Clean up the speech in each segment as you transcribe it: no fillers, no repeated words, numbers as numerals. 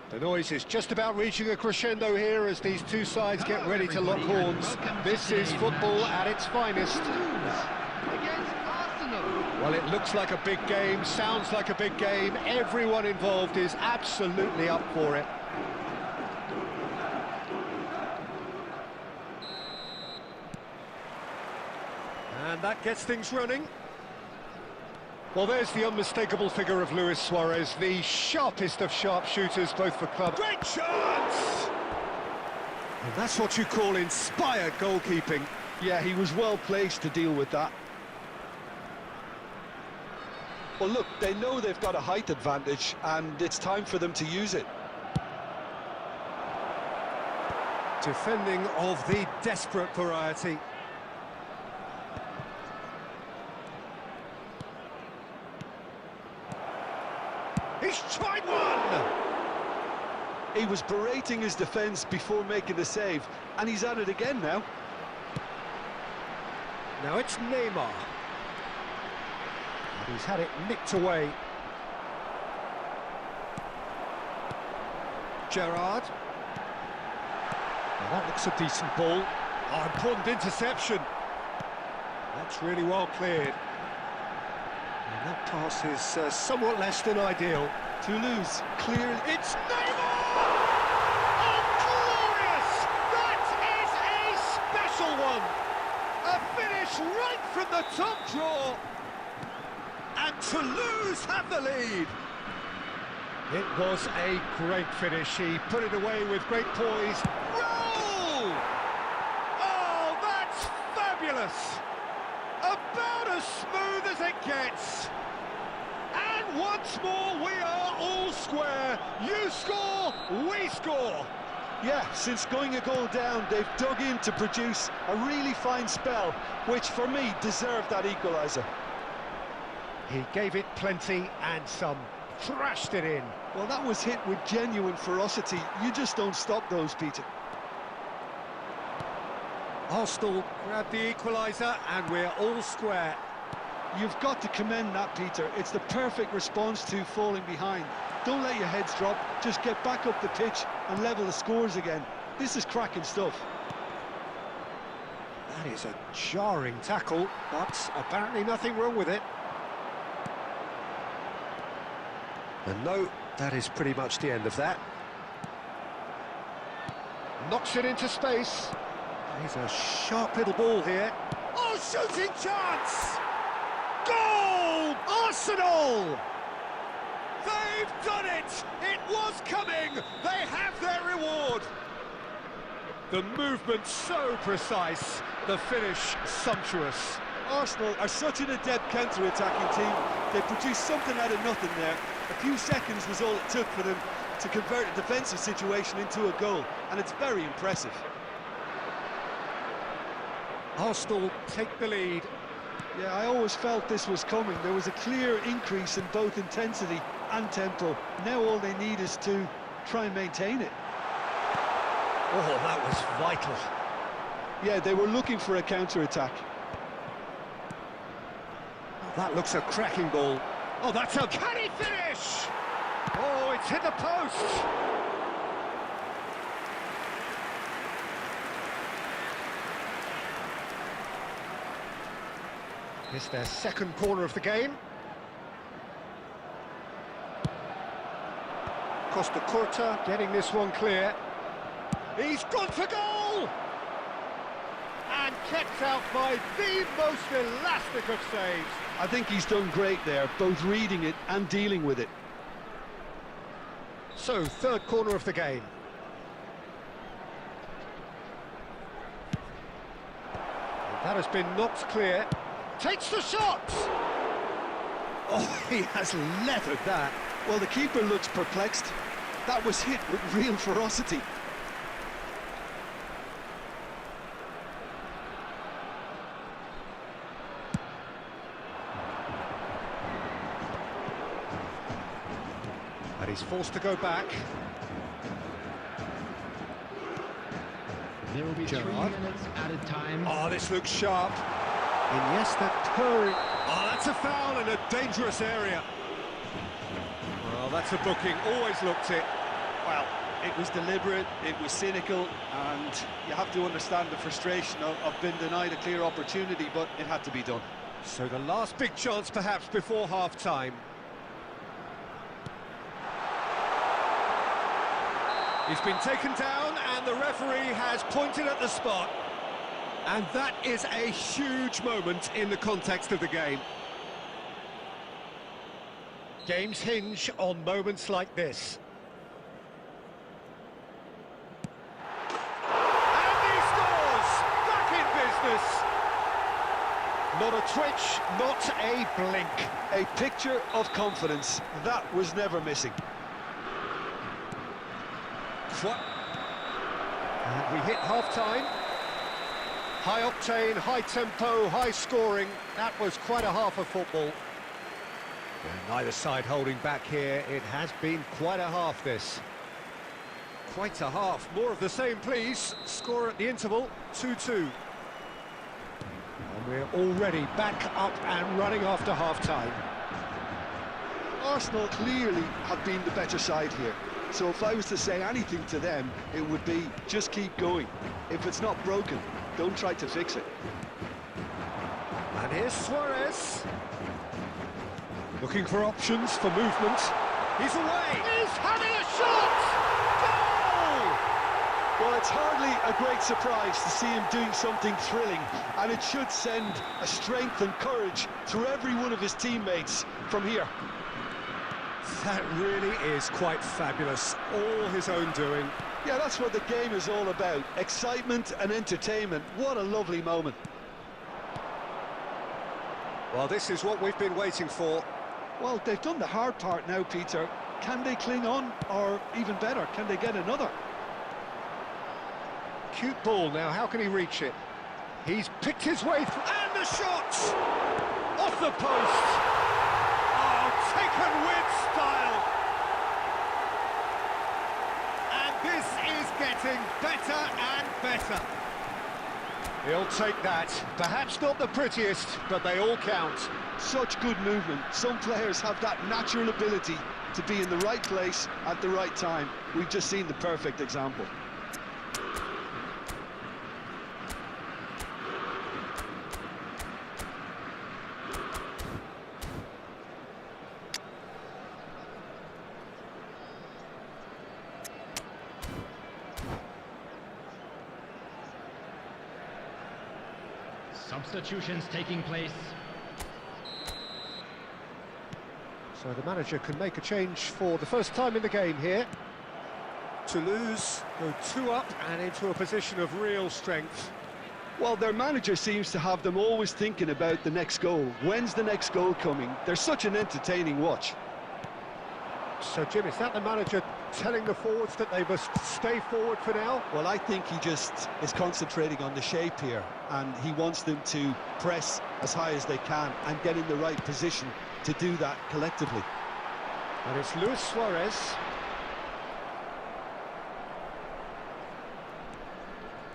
The noise is just about reaching a crescendo here as these two sides get ready to lock horns. This is football at its finest. Well, it looks like a big game, sounds like a big game. Everyone involved is absolutely up for it. And that gets things running. Well, there's the unmistakable figure of Luis Suarez, the sharpest of sharpshooters, both for club. Great chance! And that's what you call inspired goalkeeping. Yeah, he was well placed to deal with that. Well, look, they know they've got a height advantage, and it's time for them to use it. Defending of the desperate variety. He's tried one! He was berating his defence before making the save, and he's at it again now. Now it's Neymar. And he's had it nicked away. Gerrard. Now that looks a decent ball. Oh, important interception. That's really well cleared. And that pass is somewhat less than ideal. Toulouse, clear. It's Neymar! Oh, glorious! That is a special one! A finish right from the top draw. And Toulouse have the lead. It was a great finish. He put it away with great poise. Roll! Oh, that's fabulous! About as smooth as it gets. And once more, we are all square. You score, we score. Yeah, since going a goal down, they've dug in to produce a really fine spell, which for me deserved that equaliser. He gave it plenty and some. Thrashed it in. Well, that was hit with genuine ferocity. You just don't stop those, Peter. Arsenal grab the equaliser and we're all square. You've got to commend that, Peter. It's the perfect response to falling behind. Don't let your heads drop, just get back up the pitch and level the scores again. This is cracking stuff. That is a jarring tackle, but apparently nothing wrong with it. And no, that is pretty much the end of that. Knocks it into space. He's a sharp little ball here. Oh, shooting chance! Goal! Arsenal! They've done it! It was coming! They have their reward! The movement so precise, the finish sumptuous. Arsenal are such an adept counter-attacking team. They produced something out of nothing there. A few seconds was all it took for them to convert a defensive situation into a goal, and it's very impressive. Arsenal take the lead. Yeah, I always felt this was coming. There was a clear increase in both intensity and tempo. Now all they need is to try and maintain it. Oh, that was vital. Yeah, they were looking for a counter-attack. That looks a cracking ball. Oh, that's a... Can he finish? Oh, it's hit the post. It's their second corner of the game. Costa Curta getting this one clear. He's gone for goal! And kept out by the most elastic of saves. I think he's done great there, both reading it and dealing with it. So, third corner of the game. That has been knocked clear. Takes the shot! Oh, he has leathered that. Well, the keeper looks perplexed. That was hit with real ferocity. And he's forced to go back. There will be 3 minutes added time. Oh, this looks sharp. Iniesta purring. Oh, that's a foul in a dangerous area. Well, that's a booking. Always looked it. Well, it was deliberate, it was cynical, and you have to understand the frustration of being denied a clear opportunity, but it had to be done. So the last big chance perhaps before half-time. He's been taken down and the referee has pointed at the spot. And that is a huge moment in the context of the game. Games hinge on moments like this. And he scores! Back in business! Not a twitch, not a blink. A picture of confidence, that was never missing. And we hit half-time. High octane, high tempo, high scoring. That was quite a half of football. And neither side holding back here. It has been quite a half, this. Quite a half. More of the same, please. Score at the interval, 2-2. And we're already back up and running after half-time. Arsenal clearly have been the better side here. So if I was to say anything to them, it would be just keep going. If it's not broken, don't try to fix it. And here's Suarez. Looking for options for movement. He's away. He's having a shot! Goal! Well, it's hardly a great surprise to see him doing something thrilling, and it should send a strength and courage through every one of his teammates from here. That really is quite fabulous. All his own doing. Yeah, that's what the game is all about. Excitement and entertainment. What a lovely moment. Well, this is what we've been waiting for. Well, they've done the hard part now, Peter. Can they cling on, or even better, can they get another? Cute ball now, how can he reach it? He's picked his way through, and the shot! Off the post! Oh, taken with style! And this is getting better and better. He'll take that. Perhaps not the prettiest, but they all count. Such good movement. Some players have that natural ability to be in the right place at the right time. We've just seen the perfect example. Substitutions taking place. So the manager can make a change for the first time in the game here. Toulouse go 2 up and into a position of real strength. Well, their manager seems to have them always thinking about the next goal. When's the next goal coming? They're such an entertaining watch. So, Jim, is that the manager telling the forwards that they must stay forward for now? Well, I think he just is concentrating on the shape here, and he wants them to press as high as they can and get in the right position to do that collectively. And it's Luis Suarez.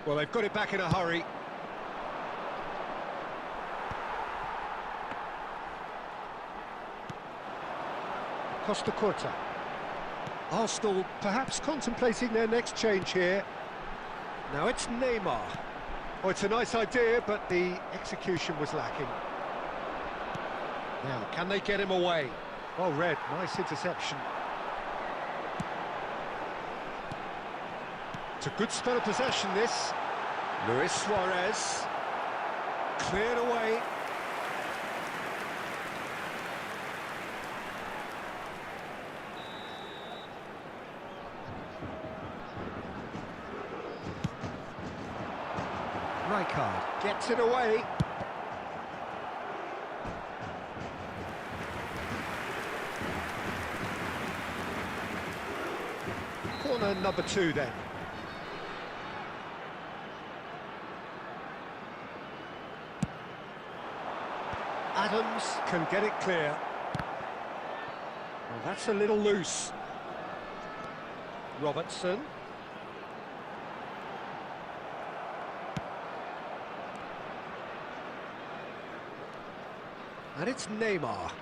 Well, they've got it back in a hurry. Costa Curta. Arsenal perhaps contemplating their next change here. Now it's Neymar. Oh, it's a nice idea, but the execution was lacking. Now, can they get him away? Well read, nice interception. It's a good spell of possession, this. Luis Suarez. Cleared away. Rijkaard gets it away. Corner number 2 then. Adams can get it clear. Well, that's a little loose. Robertson. And it's Neymar.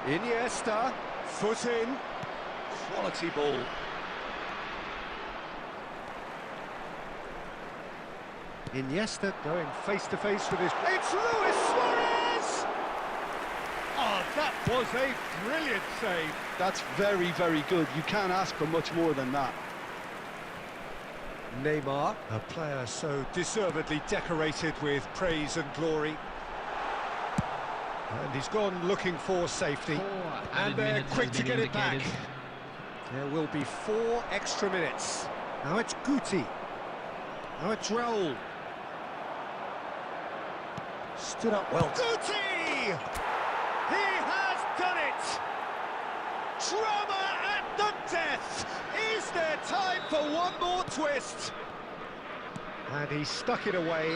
Iniesta, foot in. Quality ball. Iniesta going face-to-face with his... It's Luis Suarez! Oh, that was a brilliant save. That's very, very good. You can't ask for much more than that. Neymar, a player so deservedly decorated with praise and glory. And he's gone looking for safety. And they're quick to get it back. There will be 4 extra minutes. Now it's Guti. Now it's Raul. Stood up well. Guti! He has done it! Drama at the death! Is there time for one more twist? And he stuck it away.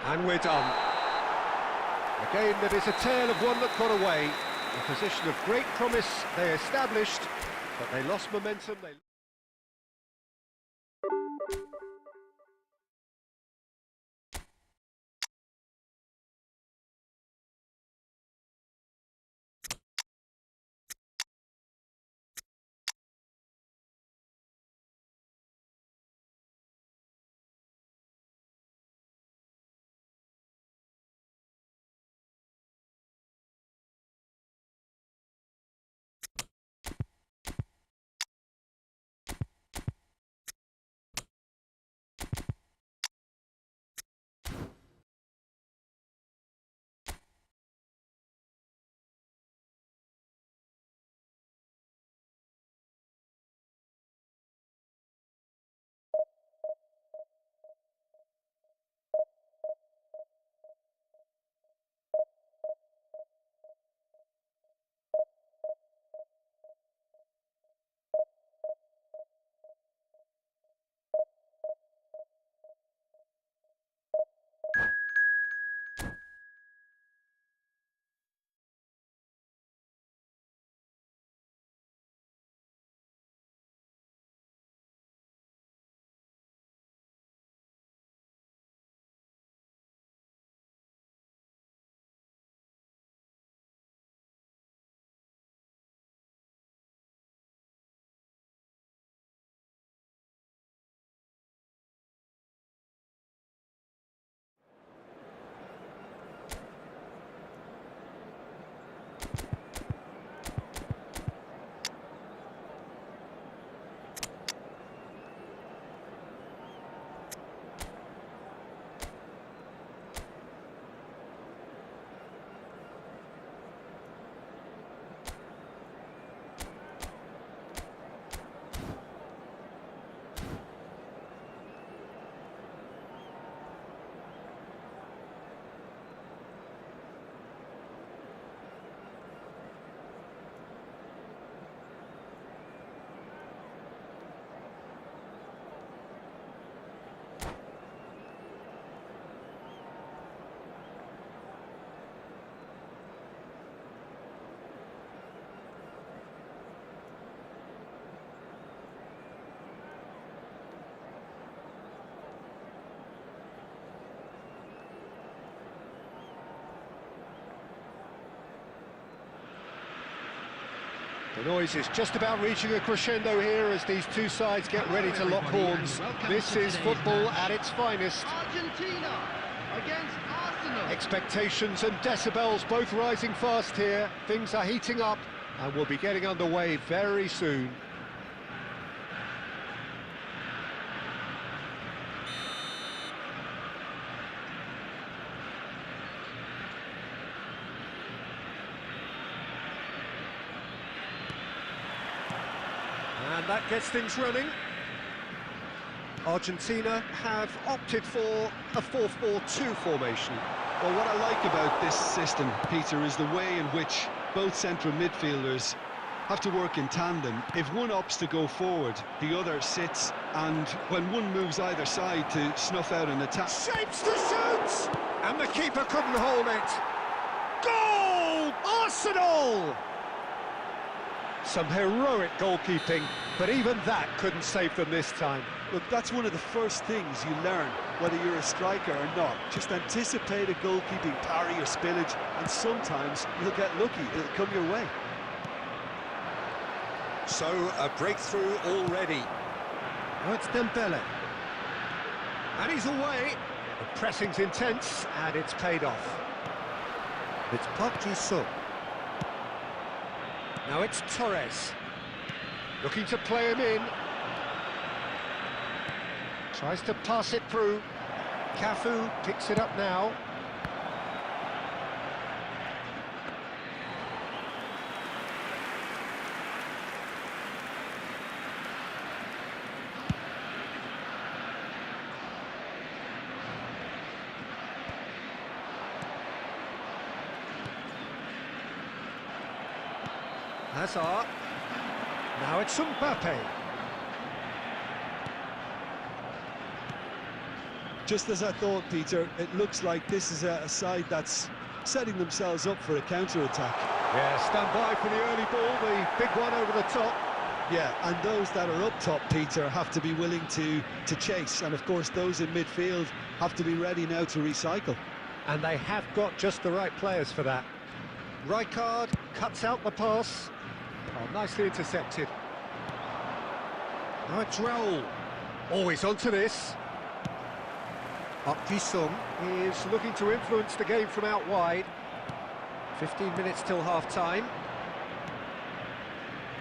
And we're done. A game that is a tale of one that got away. A position of great promise they established, but they lost momentum. The noise is just about reaching a crescendo here as these two sides get ready to lock horns. This is football at its finest. Argentina against Arsenal. Expectations and decibels both rising fast here. Things are heating up and we'll be getting underway very soon. And that gets things running. Argentina have opted for a 4-4-2 formation. Well, what I like about this system, Peter, is the way in which both central midfielders have to work in tandem. If one opts to go forward, the other sits, and when one moves either side to snuff out an attack... Shapes to shoot! And the keeper couldn't hold it. Goal! Arsenal! Some heroic goalkeeping, but even that couldn't save them this time. Look, that's one of the first things you learn, whether you're a striker or not. Just anticipate a goalkeeping parry or spillage, and sometimes you'll get lucky, it'll come your way. So, a breakthrough already. Oh, it's Dembele. And he's away. The pressing's intense, and it's paid off. It's Park Ji-sung. Now it's Torres. Looking to play him in. Tries to pass it through. Cafu picks it up now. Hazard. Now it's Mbappe. Just as I thought, Peter, it looks like this is a side that's setting themselves up for a counter-attack. Yeah, stand by for the early ball, the big one over the top. Yeah, and those that are up top, Peter, have to be willing to chase. And, of course, those in midfield have to be ready now to recycle. And they have got just the right players for that. Rijkaard cuts out the pass. Oh, nicely intercepted. Now it's Raul. Always onto this. Park Ji-sung is looking to influence the game from out wide. 15 minutes till half-time.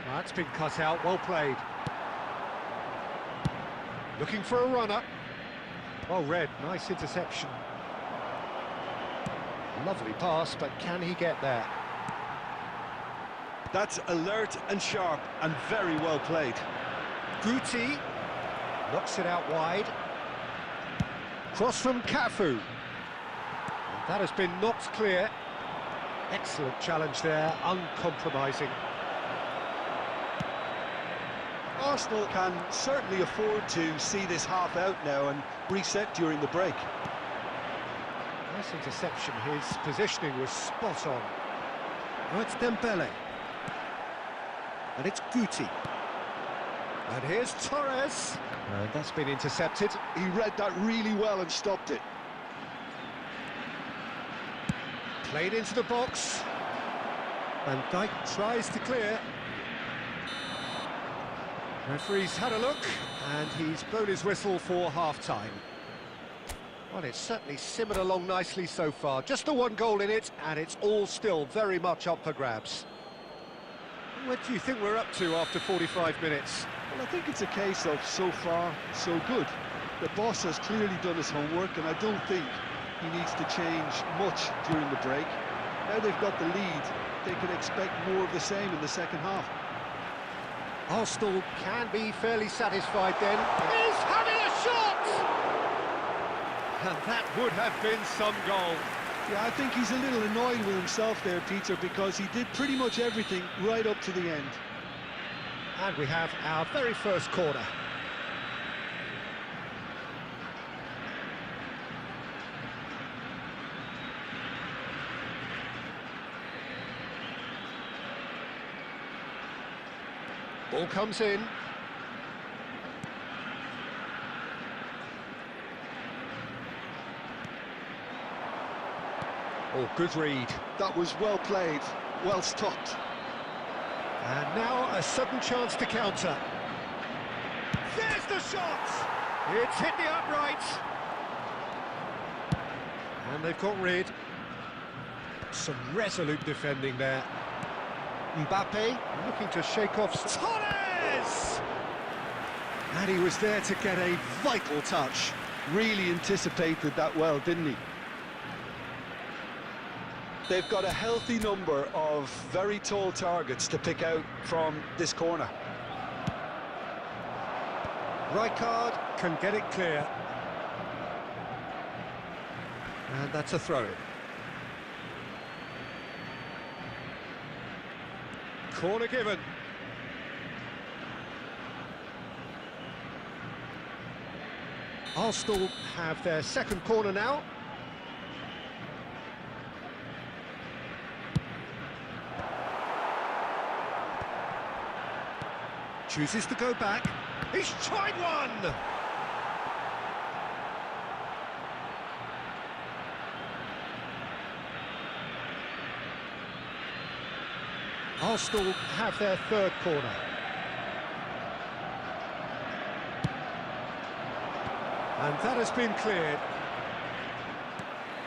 That's been cut out, well played. Looking for a runner. Well read, nice interception. Lovely pass, but can he get there? That's alert and sharp and very well played. Guti knocks it out wide. Cross from Cafu. And that has been knocked clear. Excellent challenge there, uncompromising. Arsenal can certainly afford to see this half out now and reset during the break. Nice interception, his positioning was spot on. Now it's Dembele. And it's Guti. And here's Torres. And that's been intercepted. He read that really well and stopped it. Played into the box. Van Dijk tries to clear. Referee's had a look, and he's blown his whistle for half-time. Well, it's certainly simmered along nicely so far. Just the one goal in it, and it's all still very much up for grabs. What do you think we're up to after 45 minutes? Well, I think it's a case of so far, so good. The boss has clearly done his homework, and I don't think he needs to change much during the break. Now they've got the lead, they can expect more of the same in the second half. Arsenal can be fairly satisfied then. He's having a shot! And that would have been some goal. Yeah, I think he's a little annoyed with himself there, Peter, because he did pretty much everything right up to the end. And we have our very first corner. Ball comes in. Oh, good read. That was well played, well stopped. And now a sudden chance to counter. There's the shot! It's hit the uprights. And they've got rid. Some resolute defending there. Mbappe looking to shake off Torres! And he was there to get a vital touch. Really anticipated that well, didn't he? They've got a healthy number of very tall targets to pick out from this corner. Rijkaard can get it clear. And that's a throw. Corner given. Arsenal have their second corner now. Chooses to go back. He's tried one! Arsenal have their third corner. And that has been cleared.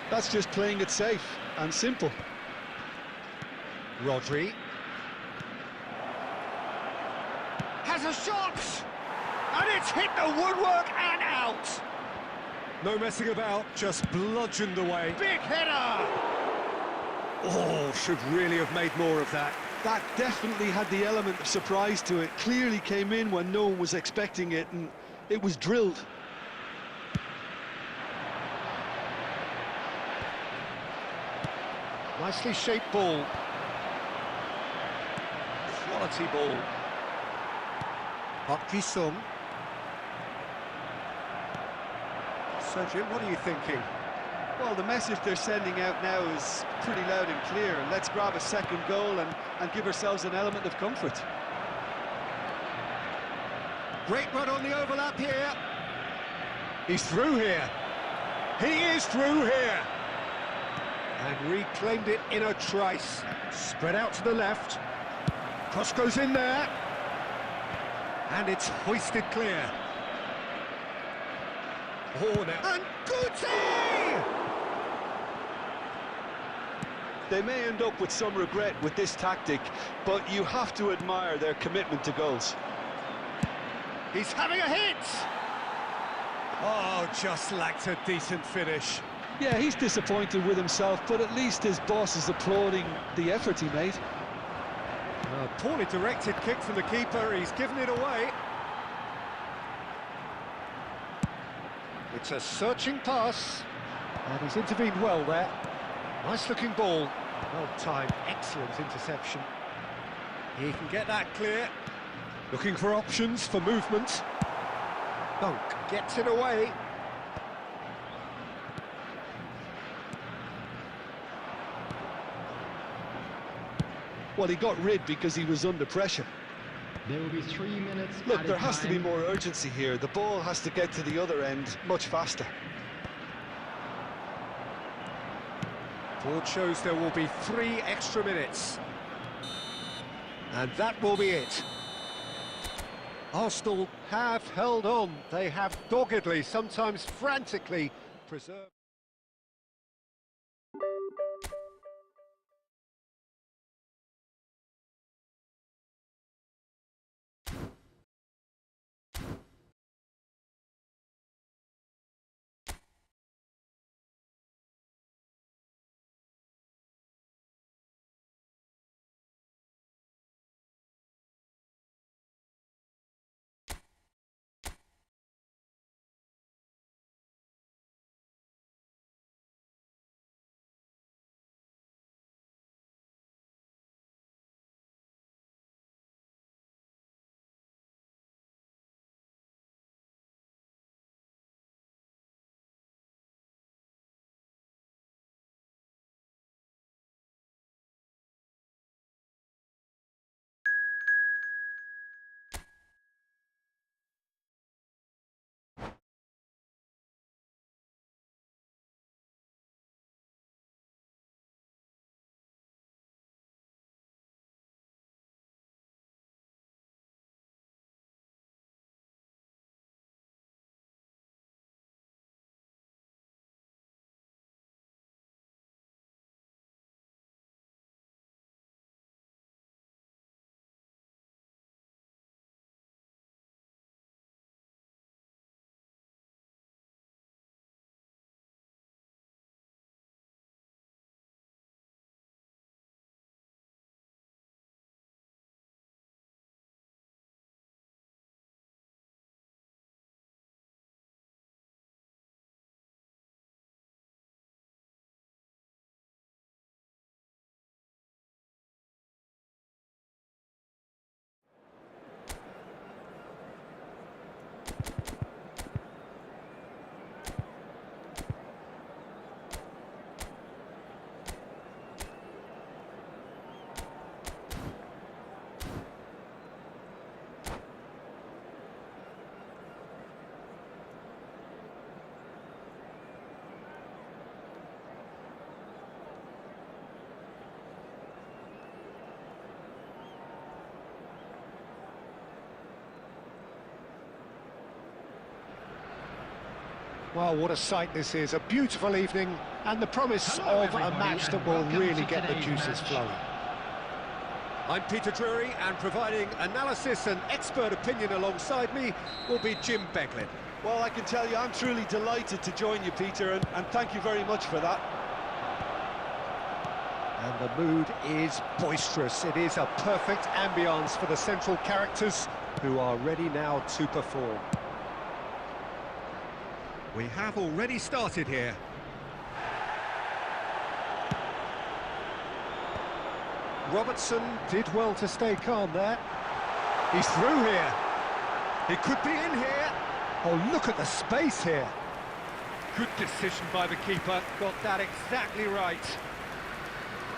That's just playing it safe and simple. Rodri. Has a shot! And it's hit the woodwork and out! No messing about, just bludgeoned away. Big header! Oh, should really have made more of that. That definitely had the element of surprise to it. Clearly came in when no one was expecting it, and it was drilled. Nicely shaped ball. Quality ball. Park Ji-sung. Sergio, what are you thinking? Well, the message they're sending out now is pretty loud and clear. Let's grab a second goal and give ourselves an element of comfort. Great run on the overlap here. He's through here. He is through here. And reclaimed it in a trice. Spread out to the left. Cross goes in there. And it's hoisted clear. Oh, now. And Guti! They may end up with some regret with this tactic, but you have to admire their commitment to goals. He's having a hit! Oh, just lacked a decent finish. Yeah, he's disappointed with himself, but at least his boss is applauding the effort he made. A poorly directed kick from the keeper, he's given it away. It's a searching pass, and he's intervened well there. Nice looking ball, well timed, excellent interception. He can get that clear. Looking for options for movement. Dunk gets it away. Well, he got rid because he was under pressure. There will be 3 minutes. Look, there has to be more urgency here. The ball has to get to the other end much faster. Board shows there will be 3 extra minutes. And that will be it. Arsenal have held on. They have doggedly, sometimes frantically, preserved. Well, what a sight this is. A beautiful evening and the promise of a match that will really get the juices flowing. I'm Peter Drury, and providing analysis and expert opinion alongside me will be Jim Beglin. Well, I can tell you I'm truly delighted to join you, Peter, and thank you very much for that. And the mood is boisterous. It is a perfect ambience for the central characters who are ready now to perform. We have already started here. Robertson did well to stay calm there. He's through here. He could be in here. Oh, look at the space here. Good decision by the keeper. Got that exactly right.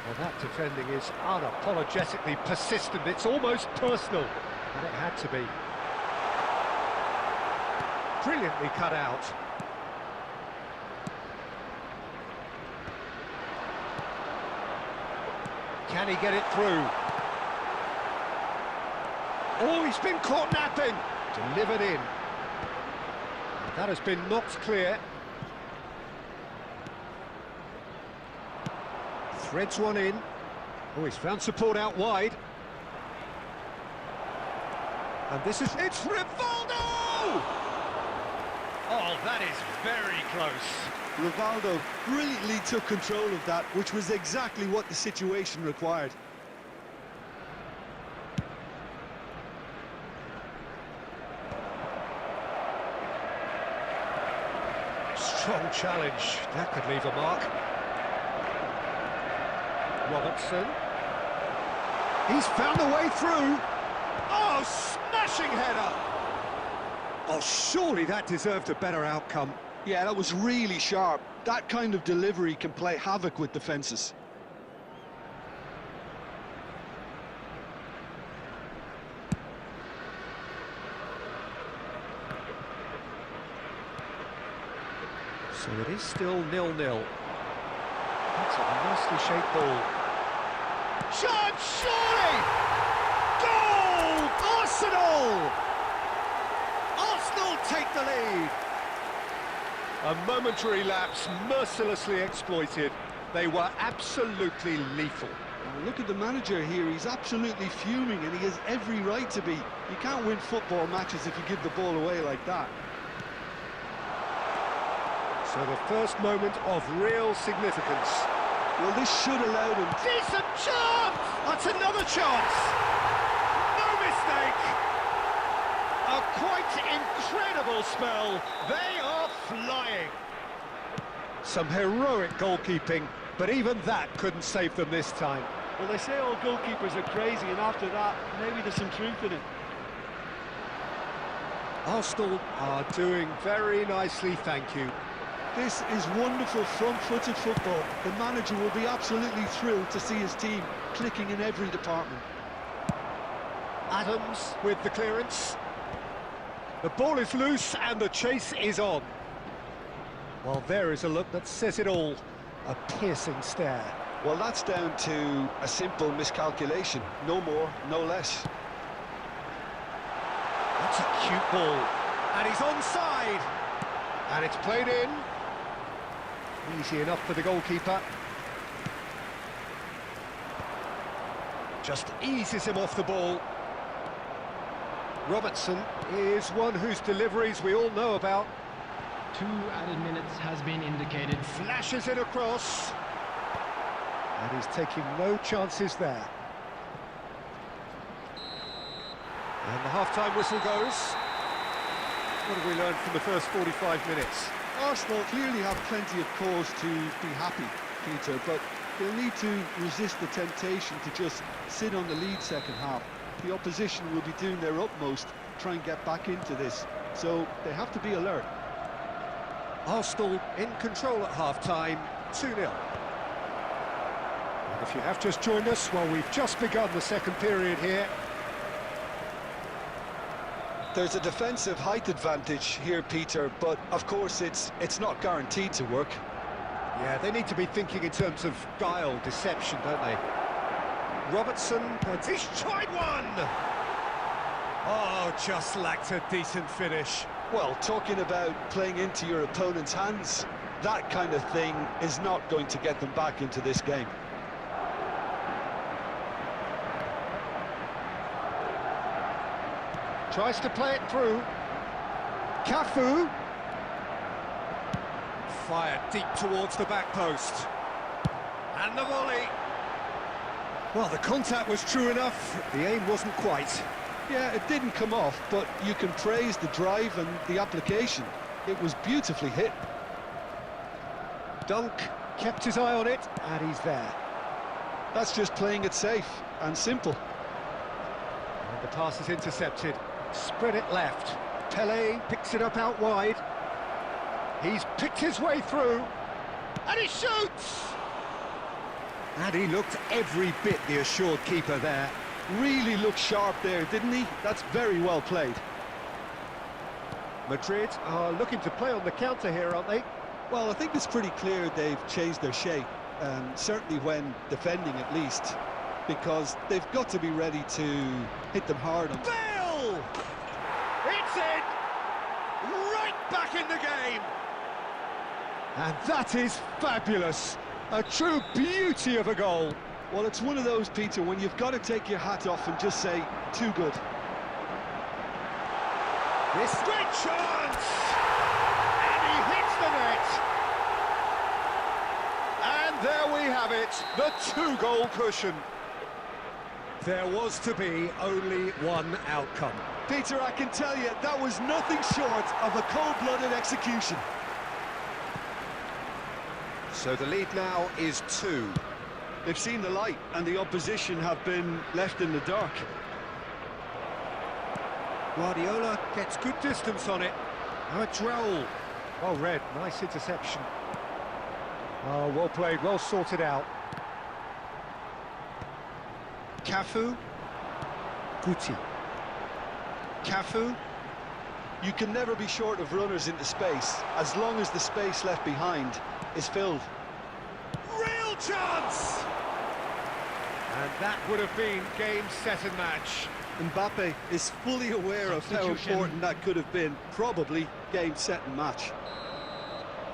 Well, that defending is unapologetically persistent. It's almost personal. And it had to be. Brilliantly cut out. Can he get it through? Oh, he's been caught napping. Delivered in. That has been knocked clear. Threads one in. Oh, he's found support out wide. And this is... It's Rivaldo! Oh, that is very close. Rivaldo brilliantly took control of that, which was exactly what the situation required. Strong challenge. That could leave a mark. Robertson. He's found a way through. Oh, smashing header! Oh, surely that deserved a better outcome. Yeah, that was really sharp. That kind of delivery can play havoc with defences. So it is still 0-0. That's a nicely shaped ball. Shot, surely! Goal! Arsenal! Arsenal take the lead. A momentary lapse, mercilessly exploited. They were absolutely lethal. Well, look at the manager here, he's absolutely fuming and he has every right to be. You can't win football matches if you give the ball away like that. So the first moment of real significance. Well, this should allow them... Decent chance! That's another chance! No mistake! A quite incredible spell. They are flying. Some heroic goalkeeping, but even that couldn't save them this time. Well, they say all goalkeepers are crazy, and after that, maybe there's some truth in it. Arsenal are doing very nicely, thank you. This is wonderful front-footed football. The manager will be absolutely thrilled to see his team clicking in every department. Adams with the clearance. The ball is loose and the chase is on. Well, there is a look that says it all. A piercing stare. Well, that's down to a simple miscalculation. No more, no less. That's a cute ball. And he's onside. And it's played in. Easy enough for the goalkeeper. Just eases him off the ball. Robertson is one whose deliveries we all know about. 2 added minutes has been indicated. Flashes it across. And he's taking no chances there. And the half-time whistle goes. What have we learned from the first 45 minutes? Arsenal clearly have plenty of cause to be happy, Peter, but they'll need to resist the temptation to just sit on the lead second half. The opposition will be doing their utmost to try and get back into this, so they have to be alert. Arsenal in control at half-time, 2-0. And if you have just joined us, well, we've just begun the second period here. There's a defensive height advantage here, Peter, but of course it's not guaranteed to work. Yeah, they need to be thinking in terms of guile, deception, don't they? Robertson, he's tried one! Oh, just lacked a decent finish. Well, talking about playing into your opponent's hands, that kind of thing is not going to get them back into this game. Tries to play it through. Cafu. Fired deep towards the back post. And the volley. Well, the contact was true enough. The aim wasn't quite. Yeah, it didn't come off, but you can praise the drive and the application. It was beautifully hit. Dunk kept his eye on it, and he's there. That's just playing it safe and simple. And the pass is intercepted. Spread it left. Pele picks it up out wide. He's picked his way through. And he shoots! And he looked every bit the assured keeper there. Really looked sharp there, didn't he? That's very well played. Madrid are looking to play on the counter here, aren't they? Well, I think it's pretty clear they've changed their shape, certainly when defending at least, because they've got to be ready to hit them hard. Bale! It's in! Right back in the game! And that is fabulous! A true beauty of a goal. Well, it's one of those, Peter, when you've got to take your hat off and just say, too good. This great chance! And he hits the net! And there we have it, the two-goal cushion. There was to be only one outcome. Peter, I can tell you, that was nothing short of a cold-blooded execution. So the lead now is 2. They've seen the light, and the opposition have been left in the dark. Guardiola gets good distance on it. Now it's Raul. Well read, nice interception. Oh, well played, well sorted out. Cafu. Guti. Cafu. You can never be short of runners into space, as long as the space left behind is filled. Real chance! And that would have been game, set and match. Mbappe is fully aware of how important that could have been. Probably game, set and match.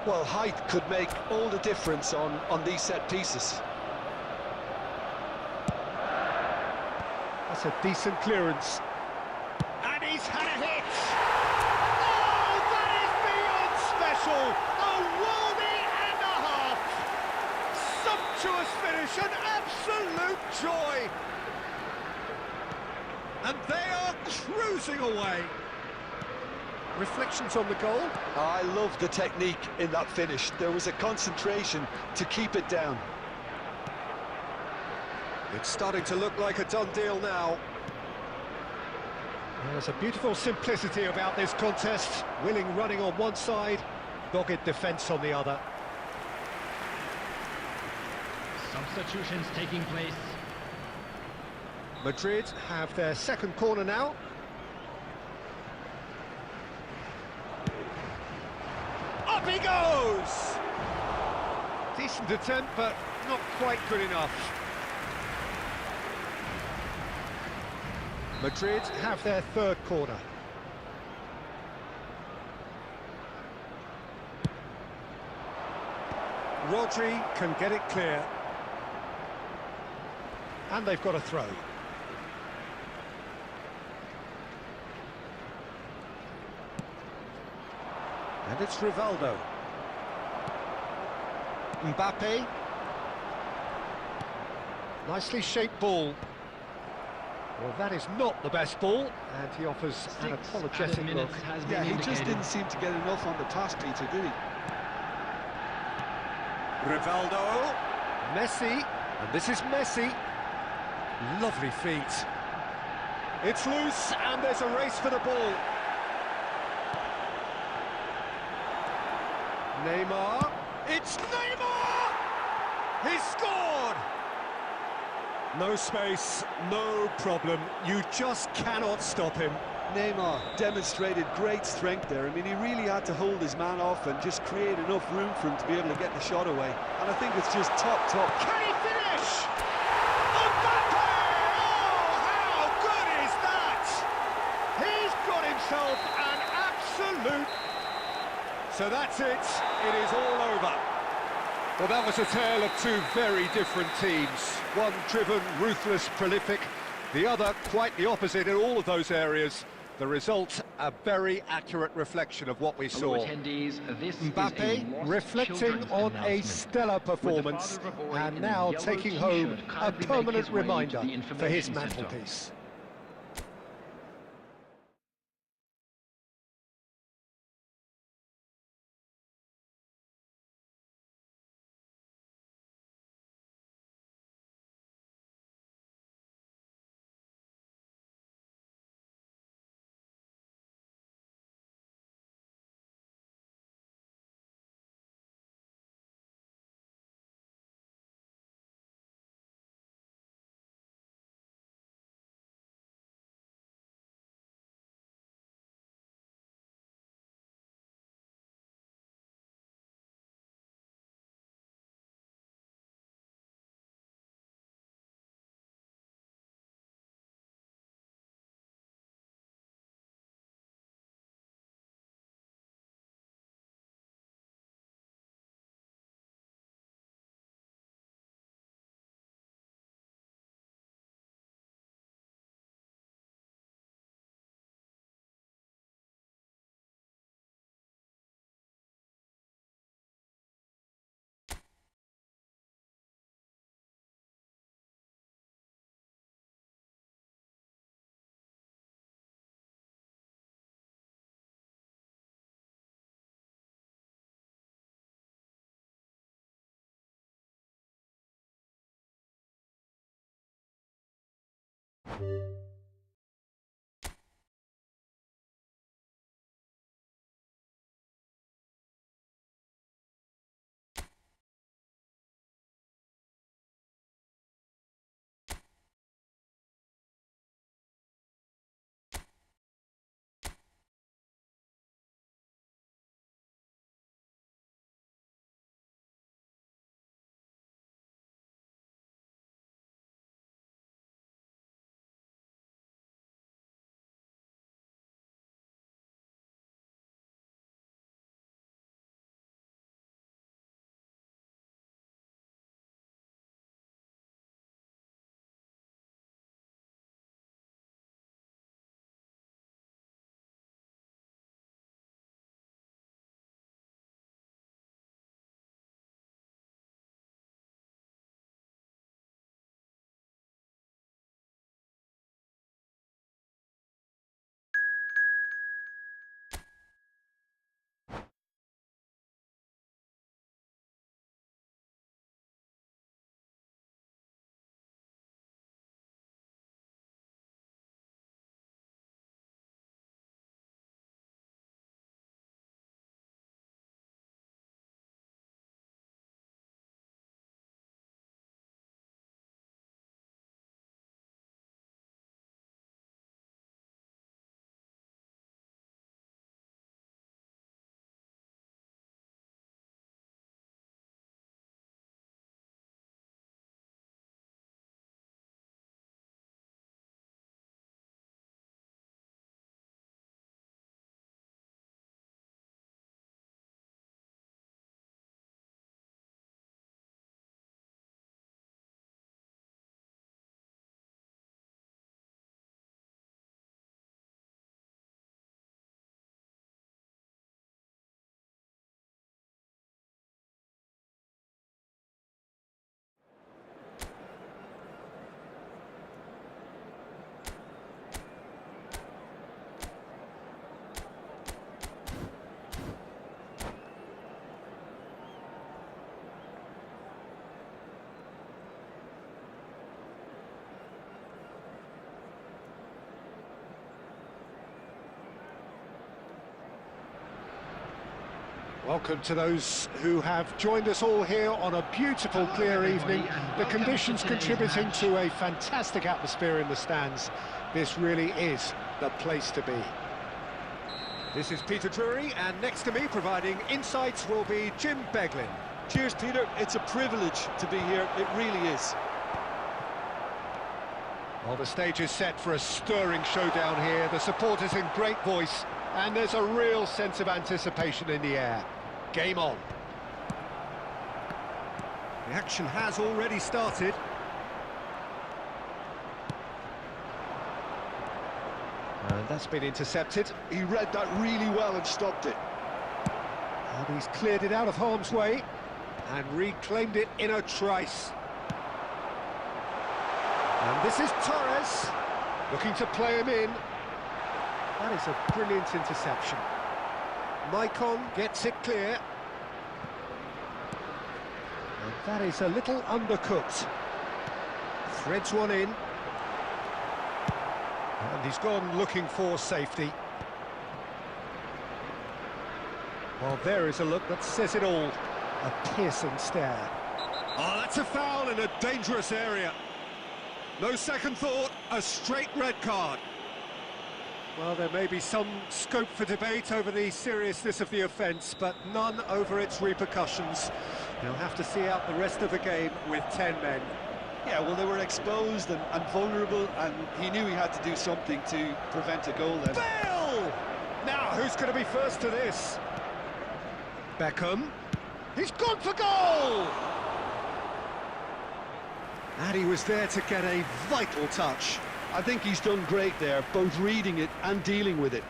Well, height could make all the difference on these set pieces. That's a decent clearance. And he's had a hit! Oh, that is beyond special! A worldie and a half! Sumptuous finish, an absolute joy! And they are cruising away. Reflections on the goal? I love the technique in that finish. There was a concentration to keep it down. It's starting to look like a done deal now. Well, there's a beautiful simplicity about this contest. Willing running on one side, dogged defence on the other. Substitutions taking place. Madrid have their second corner now. Up he goes! Decent attempt, but not quite good enough. Madrid have their third corner. Rodri can get it clear. And they've got a throw. And it's Rivaldo. Mbappe. Nicely shaped ball. Well, that is not the best ball, and he offers an apologetic look. Yeah, he just didn't seem to get enough on the pass, Peter, did he? Rivaldo. Messi. And this is Messi. Lovely feet. It's loose, and there's a race for the ball. Neymar. It's Neymar! He scored! No space, no problem. You just cannot stop him. Neymar demonstrated great strength there. I mean, he really had to hold his man off and just create enough room for him to be able to get the shot away. And I think it's just top. Can he finish? Mbappe! Oh, how good is that? He's got himself an absolute So that's it. It is all over. Well, that was a tale of two very different teams. One driven, ruthless, prolific. The other quite the opposite in all of those areas. The result, a very accurate reflection of what we saw. Attendees, this Mbappe reflecting on a stellar performance and now taking home a permanent reminder for his mantelpiece. Welcome to those who have joined us all here on a beautiful, clear evening. The conditions contributing to a fantastic atmosphere in the stands. This really is the place to be. This is Peter Drury, and next to me, providing insights, will be Jim Beglin. Cheers, Peter. It's a privilege to be here. It really is. Well, the stage is set for a stirring showdown here. The supporters in great voice, And there's a real sense of anticipation in the air. Game on. The action has already started. And that's been intercepted. He read that really well and stopped it. And he's cleared it out of harm's way and reclaimed it in a trice. And this is Torres, looking to play him in. That is a brilliant interception. Maicon gets it clear. And that is a little undercooked. Threads one in. And he's gone looking for safety. Well, there is a look that says it all. A piercing stare. Oh, that's a foul in a dangerous area. No second thought, a straight red card. Well, there may be some scope for debate over the seriousness of the offence, but none over its repercussions. He'll have to see out the rest of the game with 10 men. Yeah, well, they were exposed and vulnerable, and he knew he had to do something to prevent a goal then. Bale! Now, who's going to be first to this? Beckham. He's gone for goal! And he was there to get a vital touch. I think he's done great there, both reading it and dealing with it.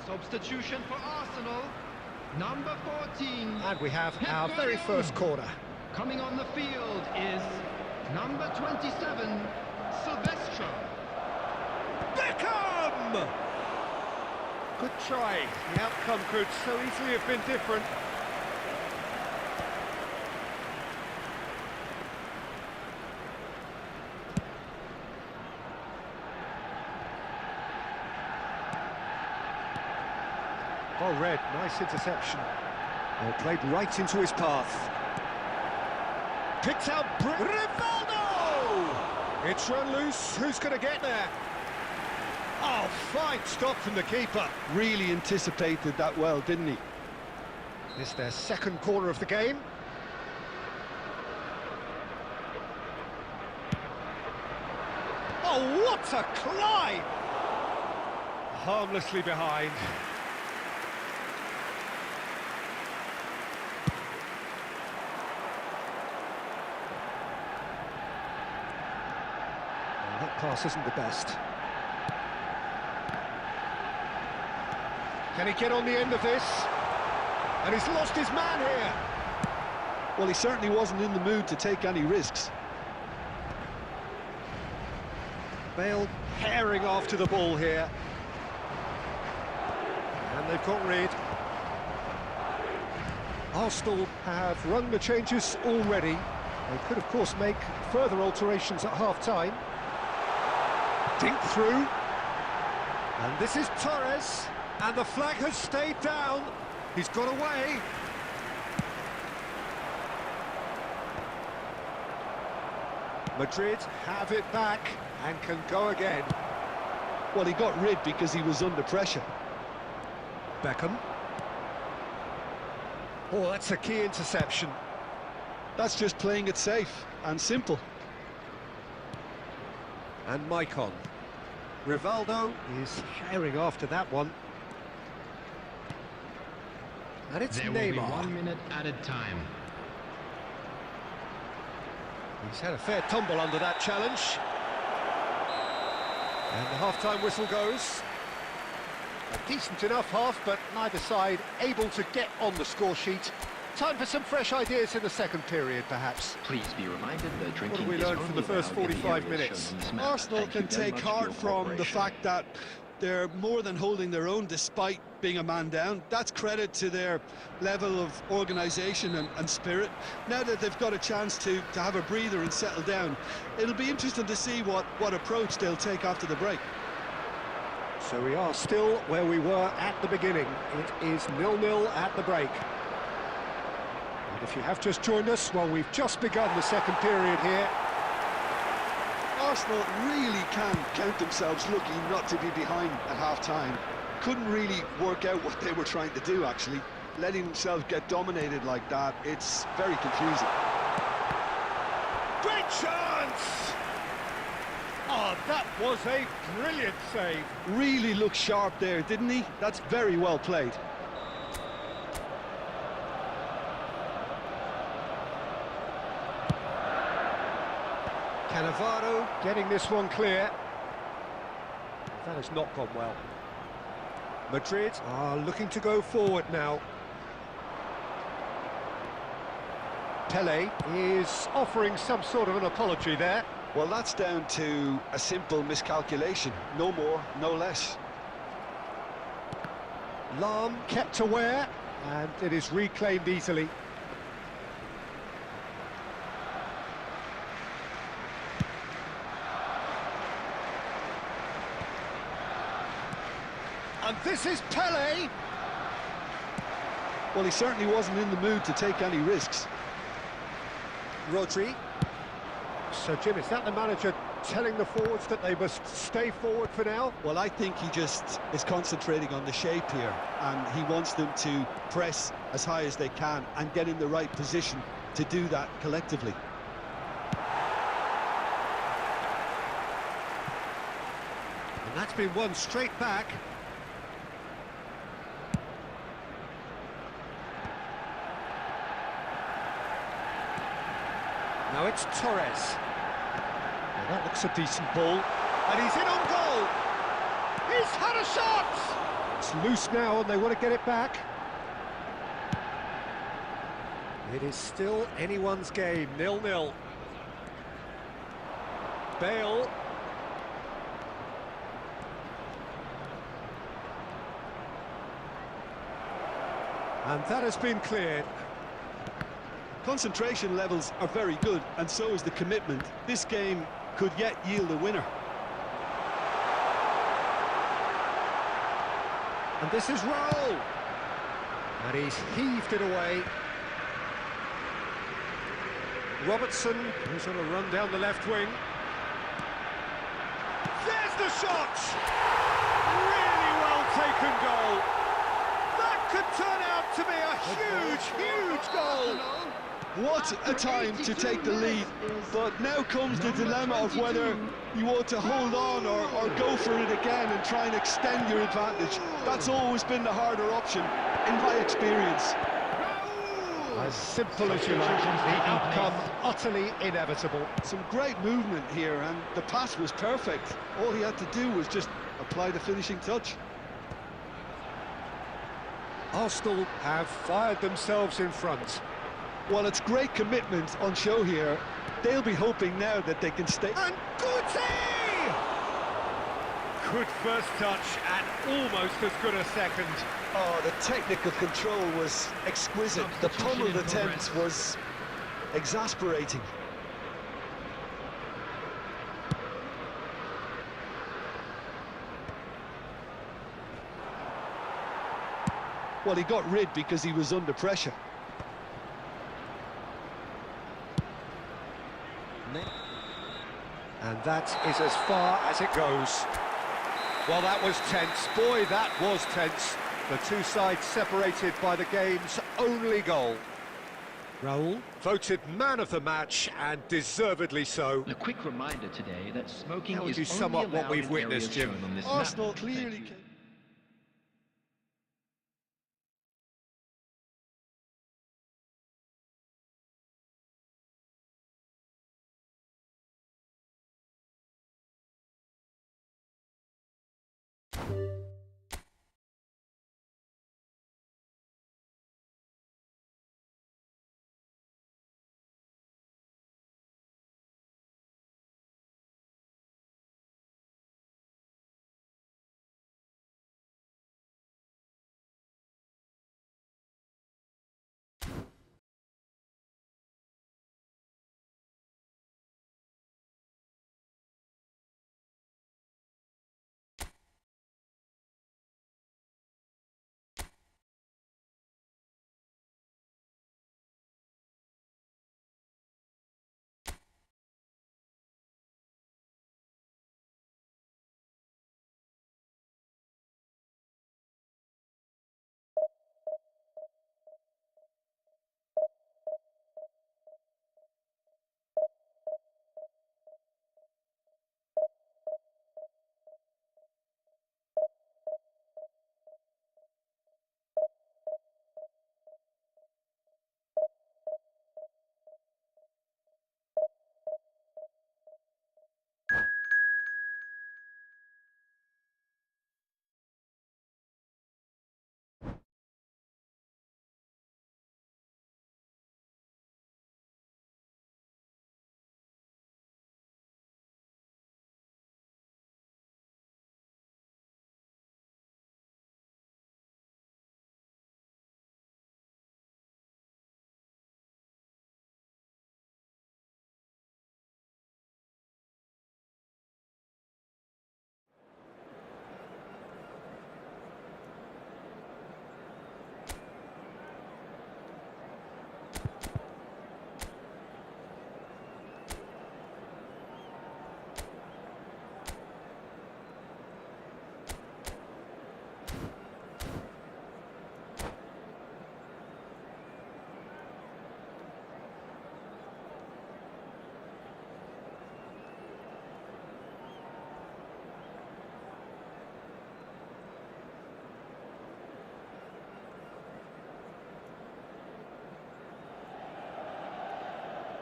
Substitution for Arsenal, number 14. And we have our very first corner. Coming on the field is number 27, Silvestro. Beckham! Good try. The outcome could so easily have been different. Oh, Red, nice interception. Well, played right into his path. Picked out Rivaldo! It's run loose, who's going to get there? Oh, fine stop from the keeper. Really anticipated that well, didn't he? This is their second corner of the game. Oh, what a climb! Harmlessly behind. That pass isn't the best. Can he get on the end of this? And he's lost his man here. Well, he certainly wasn't in the mood to take any risks. Bale herring after the ball here. And they've got rid. Arsenal have rung the changes already. They could, of course, make further alterations at half-time. Dink through, and this is Torres, and the flag has stayed down. He's got away. Madrid have it back and can go again. Well, he got rid because he was under pressure. Beckham. Oh, that's a key interception. That's just playing it safe and simple. And Maicon. Rivaldo is herring after that one. And it's There Neymar. will be 1 minute added time. He's had a fair tumble under that challenge. And the half-time whistle goes. A decent enough half, but neither side able to get on the score sheet. Time for some fresh ideas in the second period, perhaps. Please be reminded that drinking What have we is learned from the only first allowed in the 45 areas minutes? shown on this map. Arsenal Thank you can very take much for heart your from the cooperation. fact that they're more than holding their own despite being a man down. That's credit to their level of organisation and spirit. Now that they've got a chance to have a breather and settle down, it'll be interesting to see what approach they'll take after the break. So we are still where we were at the beginning. It is 0-0 at the break. If you have just joined us, well, we've just begun the second period here. Arsenal really can count themselves lucky not to be behind at half-time. Couldn't really work out what they were trying to do, actually. Letting themselves get dominated like that, it's very confusing. Great chance! Oh, that was a brilliant save. Really looked sharp there, didn't he? That's very well played. Cannavaro getting this one clear. That has not gone well. Madrid are looking to go forward now. Pele is offering some sort of an apology there. Well, that's down to a simple miscalculation. No more, no less. Lam kept aware, and it is reclaimed easily. And this is Pele. Well, he certainly wasn't in the mood to take any risks. Rodri. So, Jim, is that the manager telling the forwards that they must stay forward for now? Well, I think he just is concentrating on the shape here, and he wants them to press as high as they can and get in the right position to do that collectively. And that's been won straight back. Now it's Torres. Well, that looks a decent ball. And he's in on goal! He's had a shot! It's loose now and they want to get it back. It is still anyone's game, 0-0. Bale. And that has been cleared. Concentration levels are very good, and so is the commitment. This game could yet yield a winner. And this is Raul. And he's heaved it away. Robertson, who's on a run down the left wing. There's the shot! Really well taken goal. That could turn out to be a huge goal. What a time to take the lead, but now comes the dilemma of whether you want to hold on or go for it again and try and extend your advantage. That's always been the harder option, in my experience. As simple as you like, the outcome utterly inevitable. Some great movement here, and the pass was perfect. All he had to do was just apply the finishing touch. Arsenal have fired themselves in front. Well, it's great commitment on show here. They'll be hoping now that they can stay. And Godzilla! Good first touch and almost as good a second. Oh, the technical control was exquisite. The pummeled attempt was exasperating. Well, he got rid because he was under pressure. And that is as far as it goes. Well, that was tense. Boy, that was tense. The two sides separated by the game's only goal. Raul voted man of the match, and deservedly so. A quick reminder today that smoking How would is you sum only up what allowed we've in witnessed, areas Jim? shown on this Arsenal map. clearly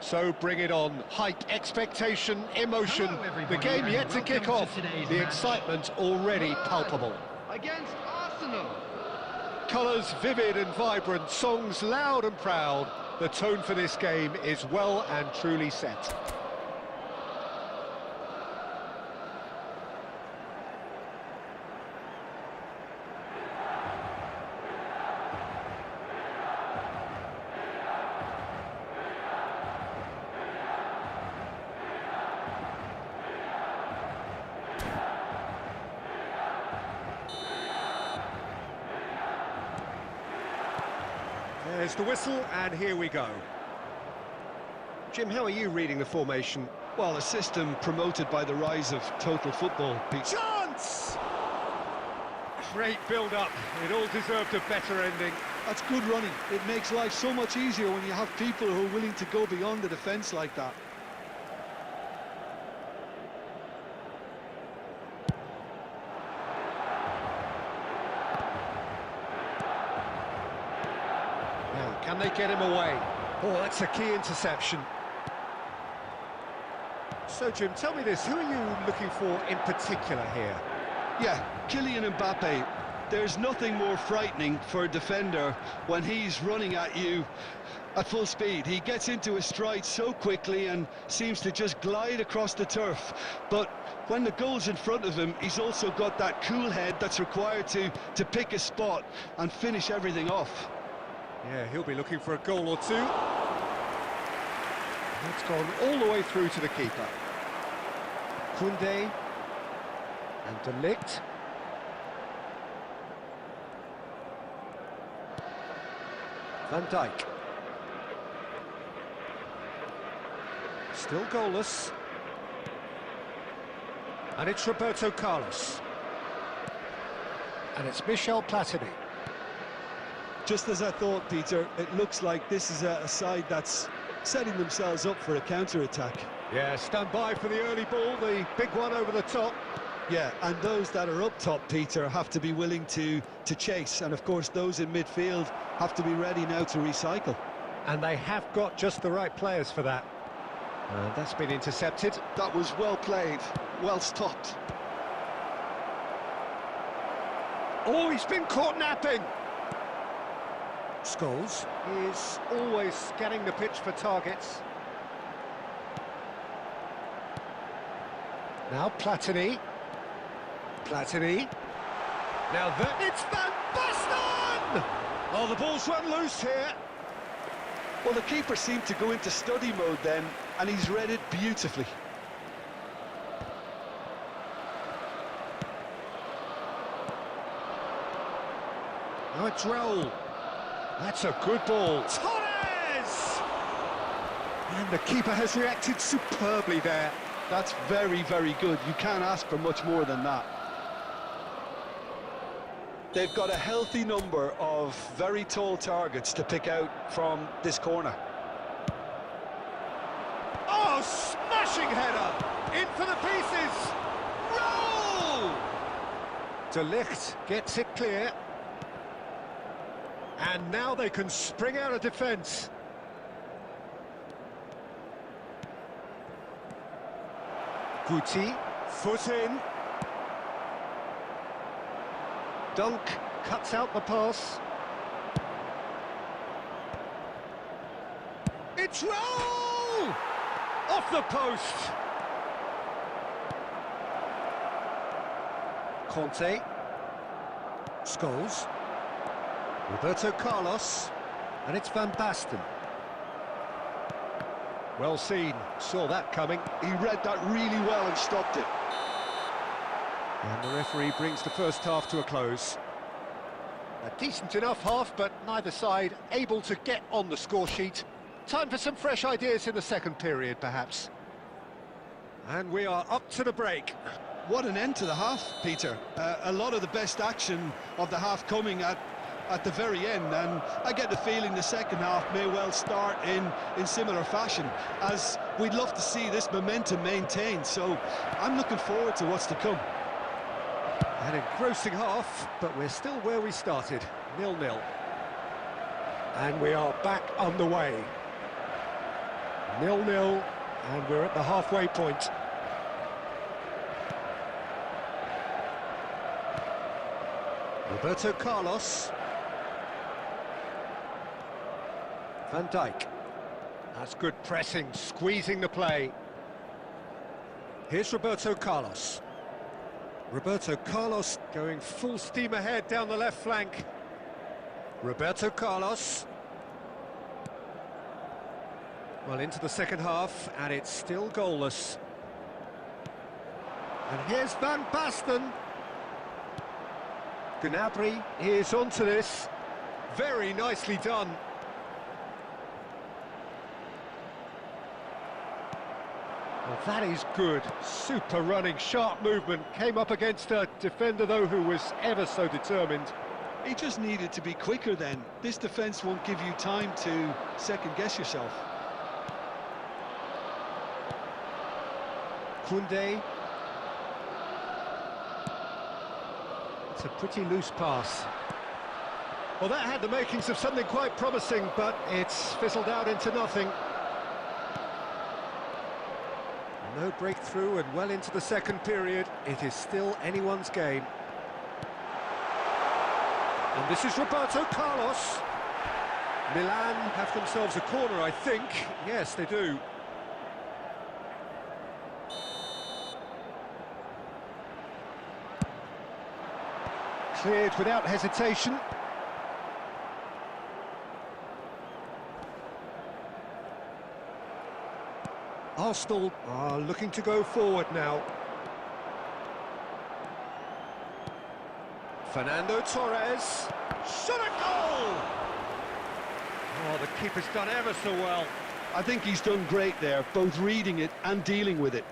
So bring it on. Hype, expectation, emotion. Hello, The everybody, game and yet to kick welcome off. to today's The match. excitement already Spurs palpable. Against Arsenal. Colours vivid and vibrant, songs loud and proud. The tone for this game is well and truly set. There's the whistle, and here we go. Jim, how are you reading the formation? Well, a system promoted by the rise of total football, Pete. Chance! Great build-up. It all deserved a better ending. That's good running. It makes life so much easier when you have people who are willing to go beyond the defence like that. Now, can they get him away? Oh, that's a key interception. So, Jim, tell me this, who are you looking for in particular here? Yeah, Kylian Mbappe. There's nothing more frightening for a defender when he's running at you at full speed. He gets into his stride so quickly and seems to just glide across the turf. But when the goal's in front of him, he's also got that cool head that's required to pick a spot and finish everything off. Yeah, he'll be looking for a goal or two. It's gone all the way through to the keeper. Koundé and De Ligt. Van Dijk. Still goalless. And it's Roberto Carlos. And it's Michel Platini. Just as I thought, Peter, it looks like this is a side that's setting themselves up for a counter-attack. Yeah, stand by for the early ball, the big one over the top. Yeah, and those that are up top, Peter, have to be willing to chase. And, of course, those in midfield have to be ready now to recycle. And they have got just the right players for that. And that's been intercepted. That was well played, well stopped. Oh, he's been caught napping. Scholes is always scanning the pitch for targets. Now Platini. Platini. Now it's Van Basten! Oh, the ball's run loose here. Well, the keeper seemed to go into study mode then, and he's read it beautifully. Now it's Raul. That's a good ball. Torres! And the keeper has reacted superbly there. That's very, very good. You can't ask for much more than that. They've got a healthy number of very tall targets to pick out from this corner. Oh, smashing header! In for the pieces! Roll! De Ligt gets it clear. And now they can spring out of defence. Guti, foot in. Dunk cuts out the pass. It's Raul! Off the post. Conte. Scholes. Roberto Carlos. And it's Van Basten. Well seen, saw that coming. He read that really well and stopped it. And the referee brings the first half to a close. A decent enough half, but neither side able to get on the score sheet. Time for some fresh ideas in the second period, perhaps. And we are up to the break. What an end to the half, Peter. A lot of the best action of the half coming at the very end, and I get the feeling the second half may well start in similar fashion, as we'd love to see this momentum maintained, so I'm looking forward to what's to come. An engrossing half, but we're still where we started, 0-0. And we are back underway. 0-0, and we're at the halfway point. Roberto Carlos. Van Dijk. That's good pressing, squeezing the play. Here's Roberto Carlos. Roberto Carlos going full steam ahead down the left flank. Roberto Carlos. Well, into the second half, and it's still goalless. And here's Van Basten. Gnabry is onto this. Very nicely done. Well, that is good. Super running, sharp movement. Came up against a defender, though, who was ever so determined. He just needed to be quicker then. This defence won't give you time to second-guess yourself. Koundé. It's a pretty loose pass. Well, that had the makings of something quite promising, but it's fizzled out into nothing. No breakthrough, and well into the second period, it is still anyone's game. And this is Roberto Carlos. Milan have themselves a corner, I think. Yes, they do. Cleared without hesitation. Arsenal are looking to go forward now. Fernando Torres. Shot a goal! Oh, the keeper's done ever so well. I think he's done great there, both reading it and dealing with it.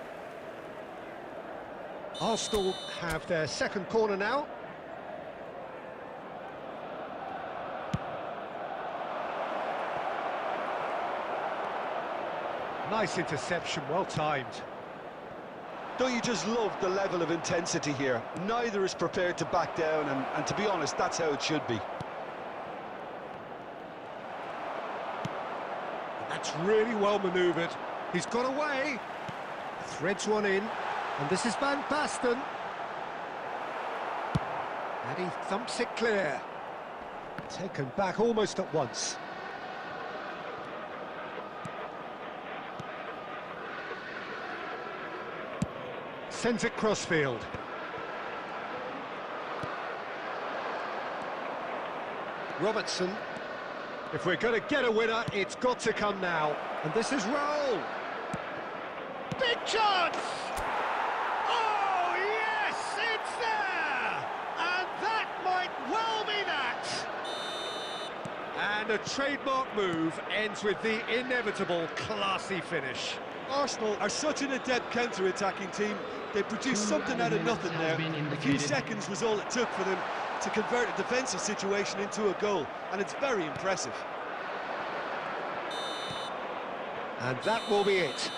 Arsenal have their second corner now. Nice interception, well timed. Don't you just love the level of intensity here? Neither is prepared to back down, and to be honest, that's how it should be. That's really well manoeuvred. He's got away. Threads one in. And this is Van Basten. And he thumps it clear. Taken back almost at once. Sends it crossfield. Robertson. If we're going to get a winner, it's got to come now. And this is Raul. Big chance! Oh, yes, it's there! And that might well be that! And a trademark move ends with the inevitable classy finish. Arsenal are such an adept counter-attacking team. They produced something out of nothing there. A few seconds was all it took for them to convert a defensive situation into a goal, and it's very impressive. And that will be it.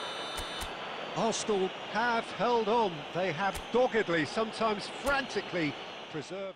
Arsenal have held on. They have doggedly, sometimes frantically, preserved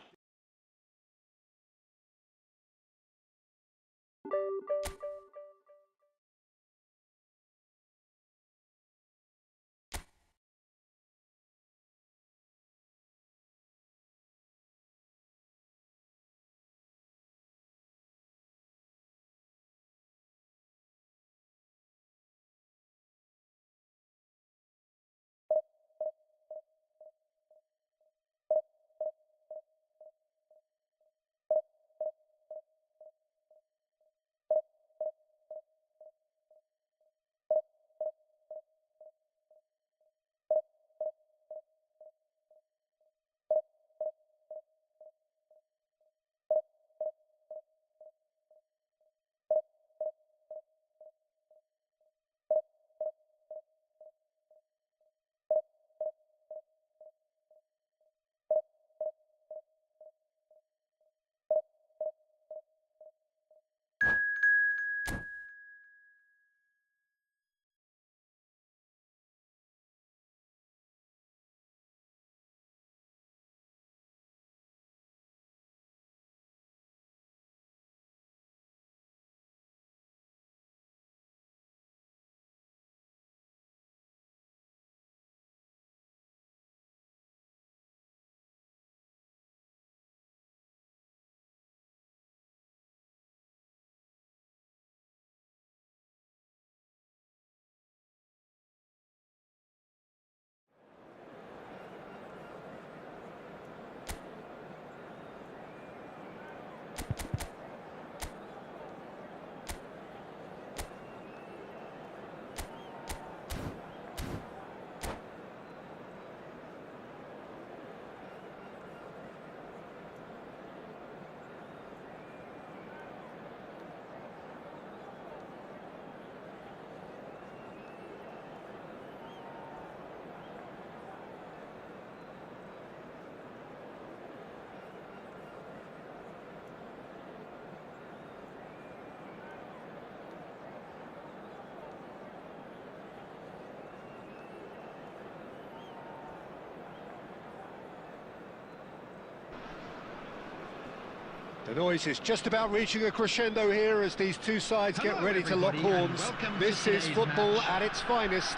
The noise is just about reaching a crescendo here as these two sides get Hello, ready to lock everybody, and horns. welcome to This is today's football match. at its finest.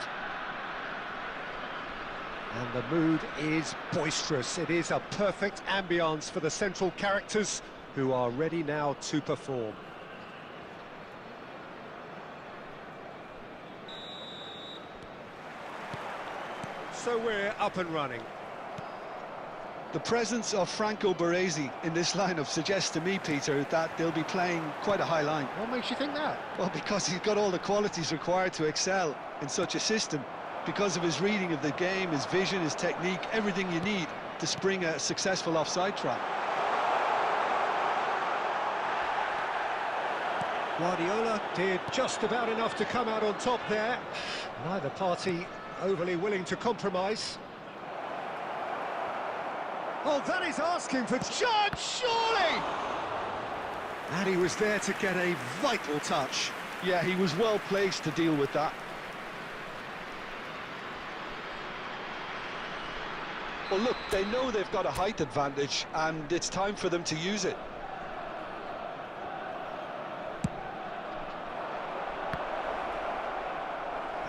And the mood is boisterous. It is a perfect ambience for the central characters who are ready now to perform. So we're up and running. The presence of Franco Baresi in this lineup suggests to me, Peter, that they'll be playing quite a high line. What makes you think that? Well, because he's got all the qualities required to excel in such a system. Because of his reading of the game, his vision, his technique, everything you need to spring a successful offside trap. Guardiola did just about enough to come out on top there. Neither party overly willing to compromise. Oh, that is asking for charge, surely! And he was there to get a vital touch. Yeah, he was well placed to deal with that. Well, look, they know they've got a height advantage, and it's time for them to use it.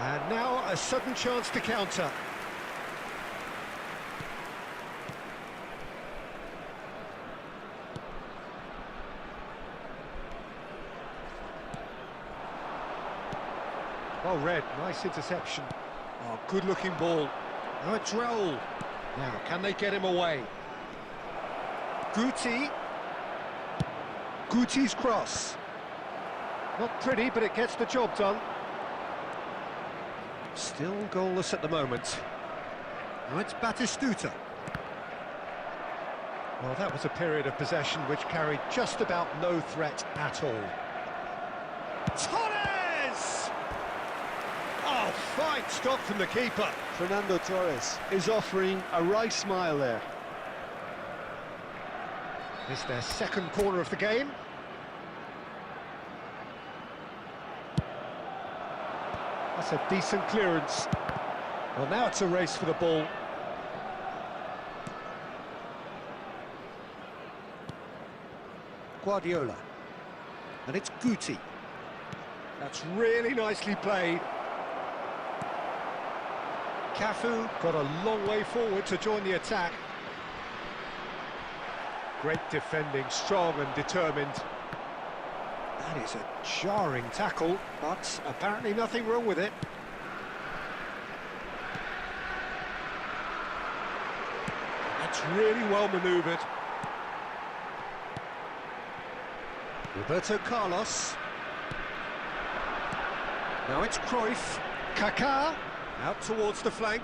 And now a sudden chance to counter. Well read, nice interception. Oh, good-looking ball. Now it's Raul. Now, can they get him away? Guti. Guti's cross. Not pretty, but it gets the job done. Still goalless at the moment. Now it's Batistuta. Well, that was a period of possession which carried just about no threat at all. Torres! Oh, fine stop from the keeper. Fernando Torres is offering a wry smile there. It's their second corner of the game. That's a decent clearance. Well, now it's a race for the ball. Guardiola. And it's Guti. That's really nicely played. Cafu got a long way forward to join the attack. Great defending, strong and determined. That is a jarring tackle, but apparently nothing wrong with it. That's really well manoeuvred. Roberto Carlos. Now it's Cruyff. Kaká. Out towards the flank.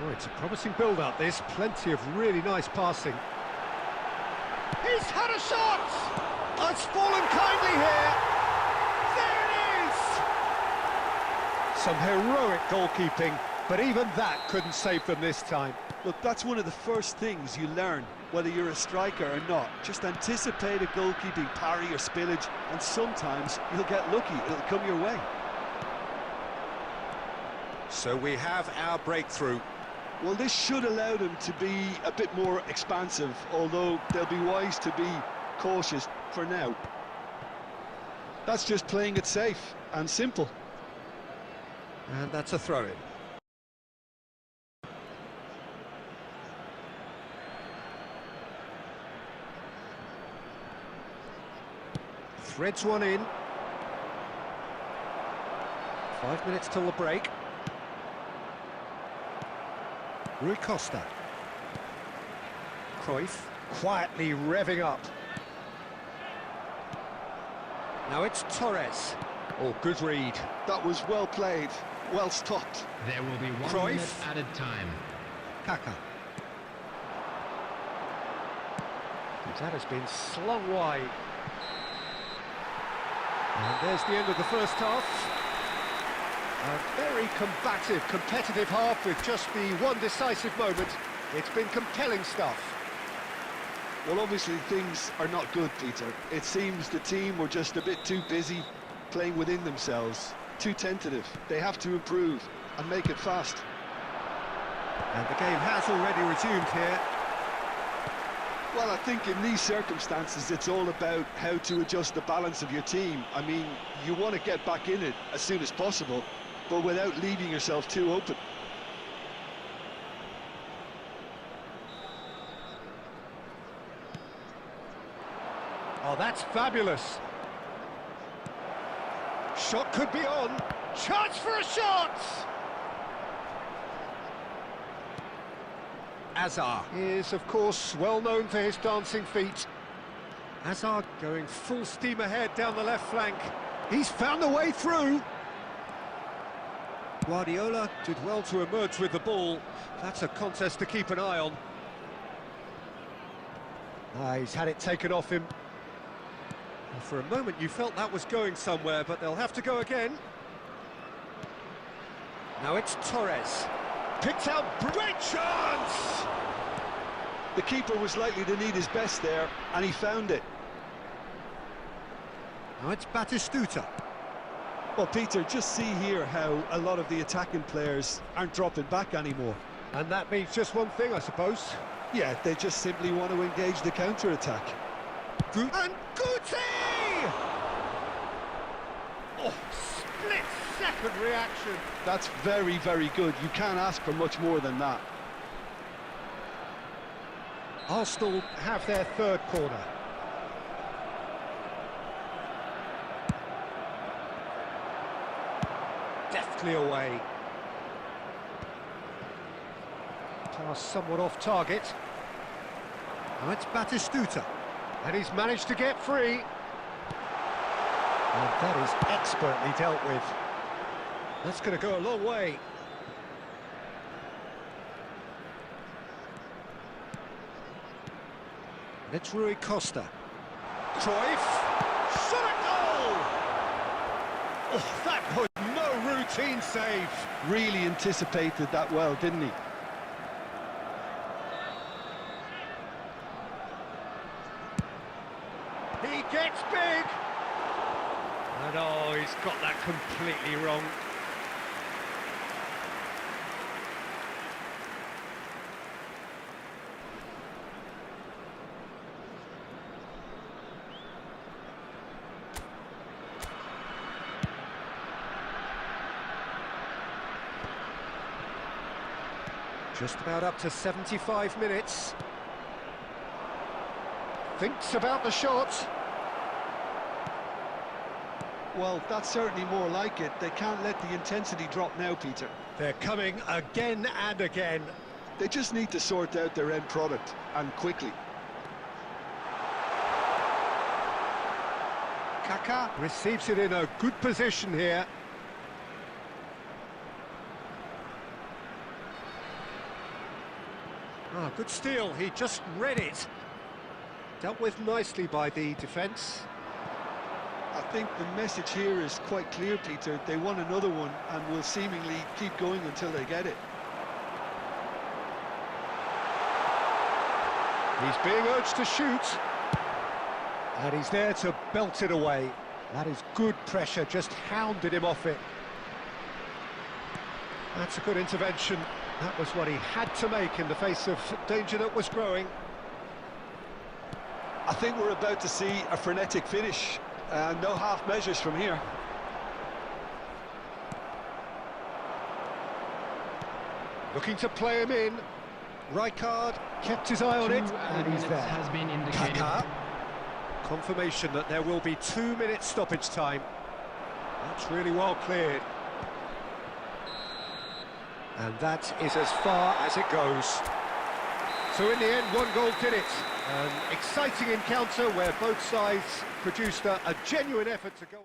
Oh, it's a promising build-up, this. Plenty of really nice passing. He's had a shot! Oh, it's fallen kindly here. There it is! Some heroic goalkeeping, but even that couldn't save them this time. Look, that's one of the first things you learn, whether you're a striker or not. Just anticipate a goalkeeping parry or spillage, and sometimes you'll get lucky. It'll come your way. So we have our breakthrough. Well, this should allow them to be a bit more expansive, although they'll be wise to be cautious for now. That's just playing it safe and simple. And that's a throw-in. Threads one in. 5 minutes till the break. Rui Costa. Cruyff quietly revving up. Now it's Torres. Oh, good read. That was well played, well stopped. There will be 1 Cruyff. minute added time. Kaká. That has been slung wide. And there's the end of the first half. A very combative, competitive half with just the one decisive moment. It's been compelling stuff. Well, obviously things are not good, Peter. It seems the team were just a bit too busy playing within themselves, too tentative. They have to improve and make it fast. And the game has already resumed here. Well, I think in these circumstances, it's all about how to adjust the balance of your team. I mean, you want to get back in it as soon as possible, but without leaving yourself too open. Oh, that's fabulous. Shot could be on. Chance for a shot! Azar is, of course, well known for his dancing feet. Azar going full steam ahead down the left flank. He's found a way through. Guardiola did well to emerge with the ball. That's a contest to keep an eye on. He's had it taken off him. Well, for a moment you felt that was going somewhere, but they'll have to go again. Now it's Torres. Picked out, great chance! The keeper was likely to need his best there, and he found it. Now it's Batistuta. Well, Peter, just see here how a lot of the attacking players aren't dropping back anymore. And that means just one thing, I suppose. Yeah, they just simply want to engage the counter-attack. And Guti! Oh, split-second reaction. That's very, very good. You can't ask for much more than that. Arsenal have their third corner. Deftly away. Pass somewhat off target. Now it's Batistuta. And he's managed to get free. And that is expertly dealt with. That's going to go a long way. And it's Rui Costa. Cruyff. Shot at goal! Oh, that was no routine save. Really anticipated that well, didn't he? He gets big! And oh, he's got that completely wrong. Just about up to 75 minutes. Thinks about the shot. Well, that's certainly more like it. They can't let the intensity drop now, Peter. They're coming again and again. They just need to sort out their end product, and quickly. Kaká receives it in a good position here. Ah, good steal, he just read it. Dealt with nicely by the defence. I think the message here is quite clear, Peter. They want another one and will seemingly keep going until they get it. He's being urged to shoot. And he's there to belt it away. That is good pressure, just hounded him off it. That's a good intervention. That was what he had to make in the face of danger that was growing. I think we're about to see a frenetic finish. No half measures from here. Looking to play him in. Rijkaard kept his eye on it, and he's there. Has been indicated. Kaká. Confirmation that there will be 2 minutes stoppage time. That's really well cleared. And that is as far as it goes. So in the end, one goal did it. An exciting encounter where both sides produced a genuine effort to go.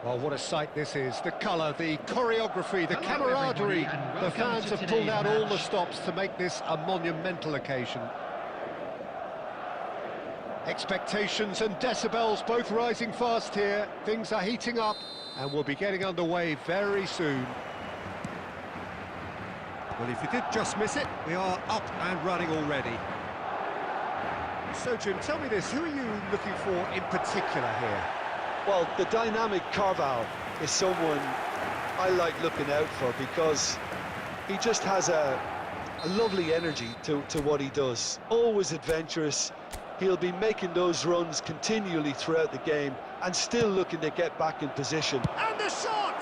Oh, what a sight this is. The colour, the choreography, the Hello, camaraderie. everybody, and The welcome fans to have pulled today's out all the match. stops to make this a monumental occasion. Expectations and decibels both rising fast here. Things are heating up and we'll be getting underway very soon. Well, if you did just miss it, we are up and running already. So, Jim, tell me this, who are you looking for in particular here? Well, the dynamic Carval is someone I like looking out for because he just has a lovely energy to what he does. Always adventurous. He'll be making those runs continually throughout the game and still looking to get back in position. And the shot!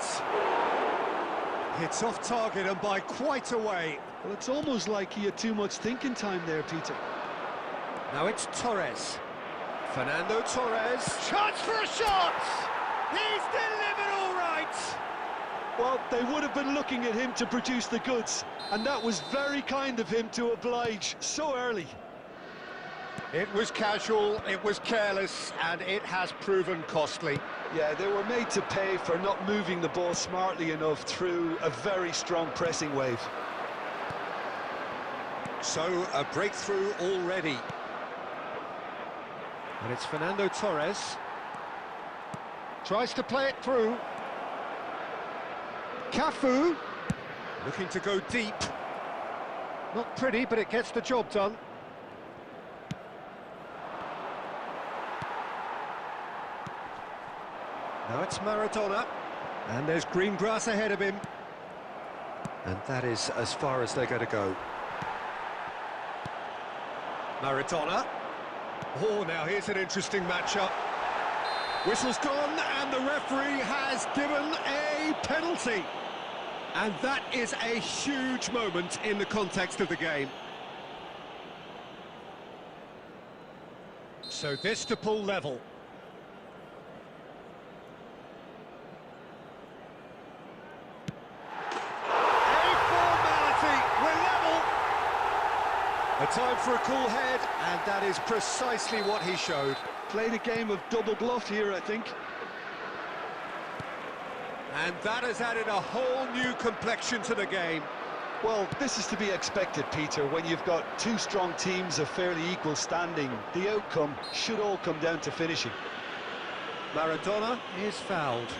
It's off target and by quite a way. Well, it's almost like he had too much thinking time there, Peter. Now it's Torres. Fernando Torres. Chance for a shot! He's delivered all right! Well, they would have been looking at him to produce the goods, and that was very kind of him to oblige so early. It was casual, it was careless, and it has proven costly. Yeah, they were made to pay for not moving the ball smartly enough through a very strong pressing wave. So, a breakthrough already. And it's Fernando Torres. Tries to play it through. Cafu. Looking to go deep. Not pretty, but it gets the job done. Now it's Maradona. And there's green grass ahead of him. And that is as far as they're going to go. Maradona. Oh, now here's an interesting matchup. Whistle's gone, and the referee has given a penalty. And that is a huge moment in the context of the game. So this to pull level. A time for a cool head, and that is precisely what he showed. Played a game of double bluff here, I think. And that has added a whole new complexion to the game. Well, this is to be expected, Peter, when you've got two strong teams of fairly equal standing. The outcome should all come down to finishing. Maradona is fouled.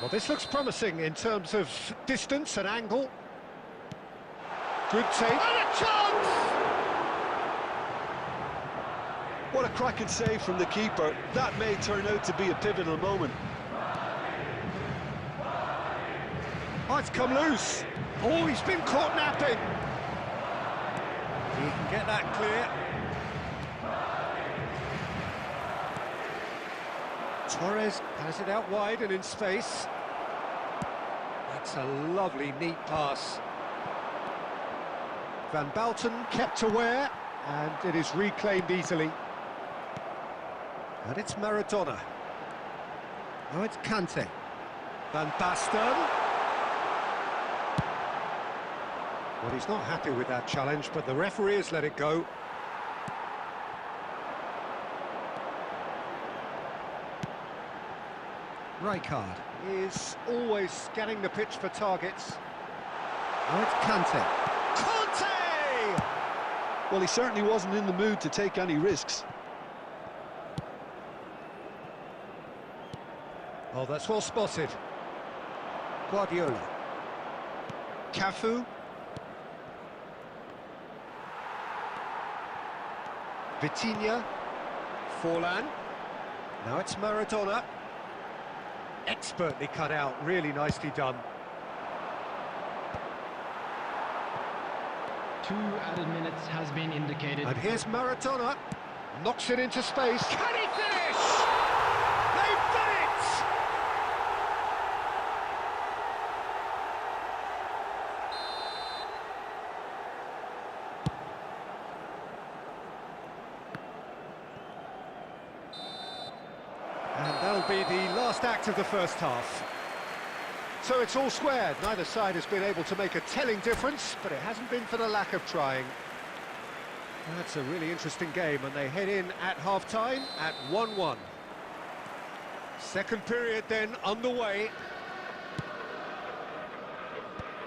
Well, this looks promising in terms of distance and angle. Good take. And a chance! What a cracking save from the keeper. That may turn out to be a pivotal moment. Oh, it's come loose. Oh, he's been caught napping. He can get that clear. Torres has it out wide and in space. That's a lovely, neat pass. Van Balten kept aware, and it is reclaimed easily. And it's Maradona. Now it's Kante. Van Basten. Well, he's not happy with that challenge, but the referee has let it go. Rijkaard is always scanning the pitch for targets. Now it's Kante. Kante! Well, he certainly wasn't in the mood to take any risks. Oh, that's well spotted. Guardiola. Cafu. Vitinha. Forlan. Now it's Maradona. Expertly cut out, really nicely done. 2 added minutes has been indicated. And here's Maradona. Knocks it into space. Can he finish? They've done it! And that'll be the last act of the first half. So it's all squared. Neither side has been able to make a telling difference, but it hasn't been for the lack of trying. That's a really interesting game, and they head in at half-time at 1-1. Second period then underway.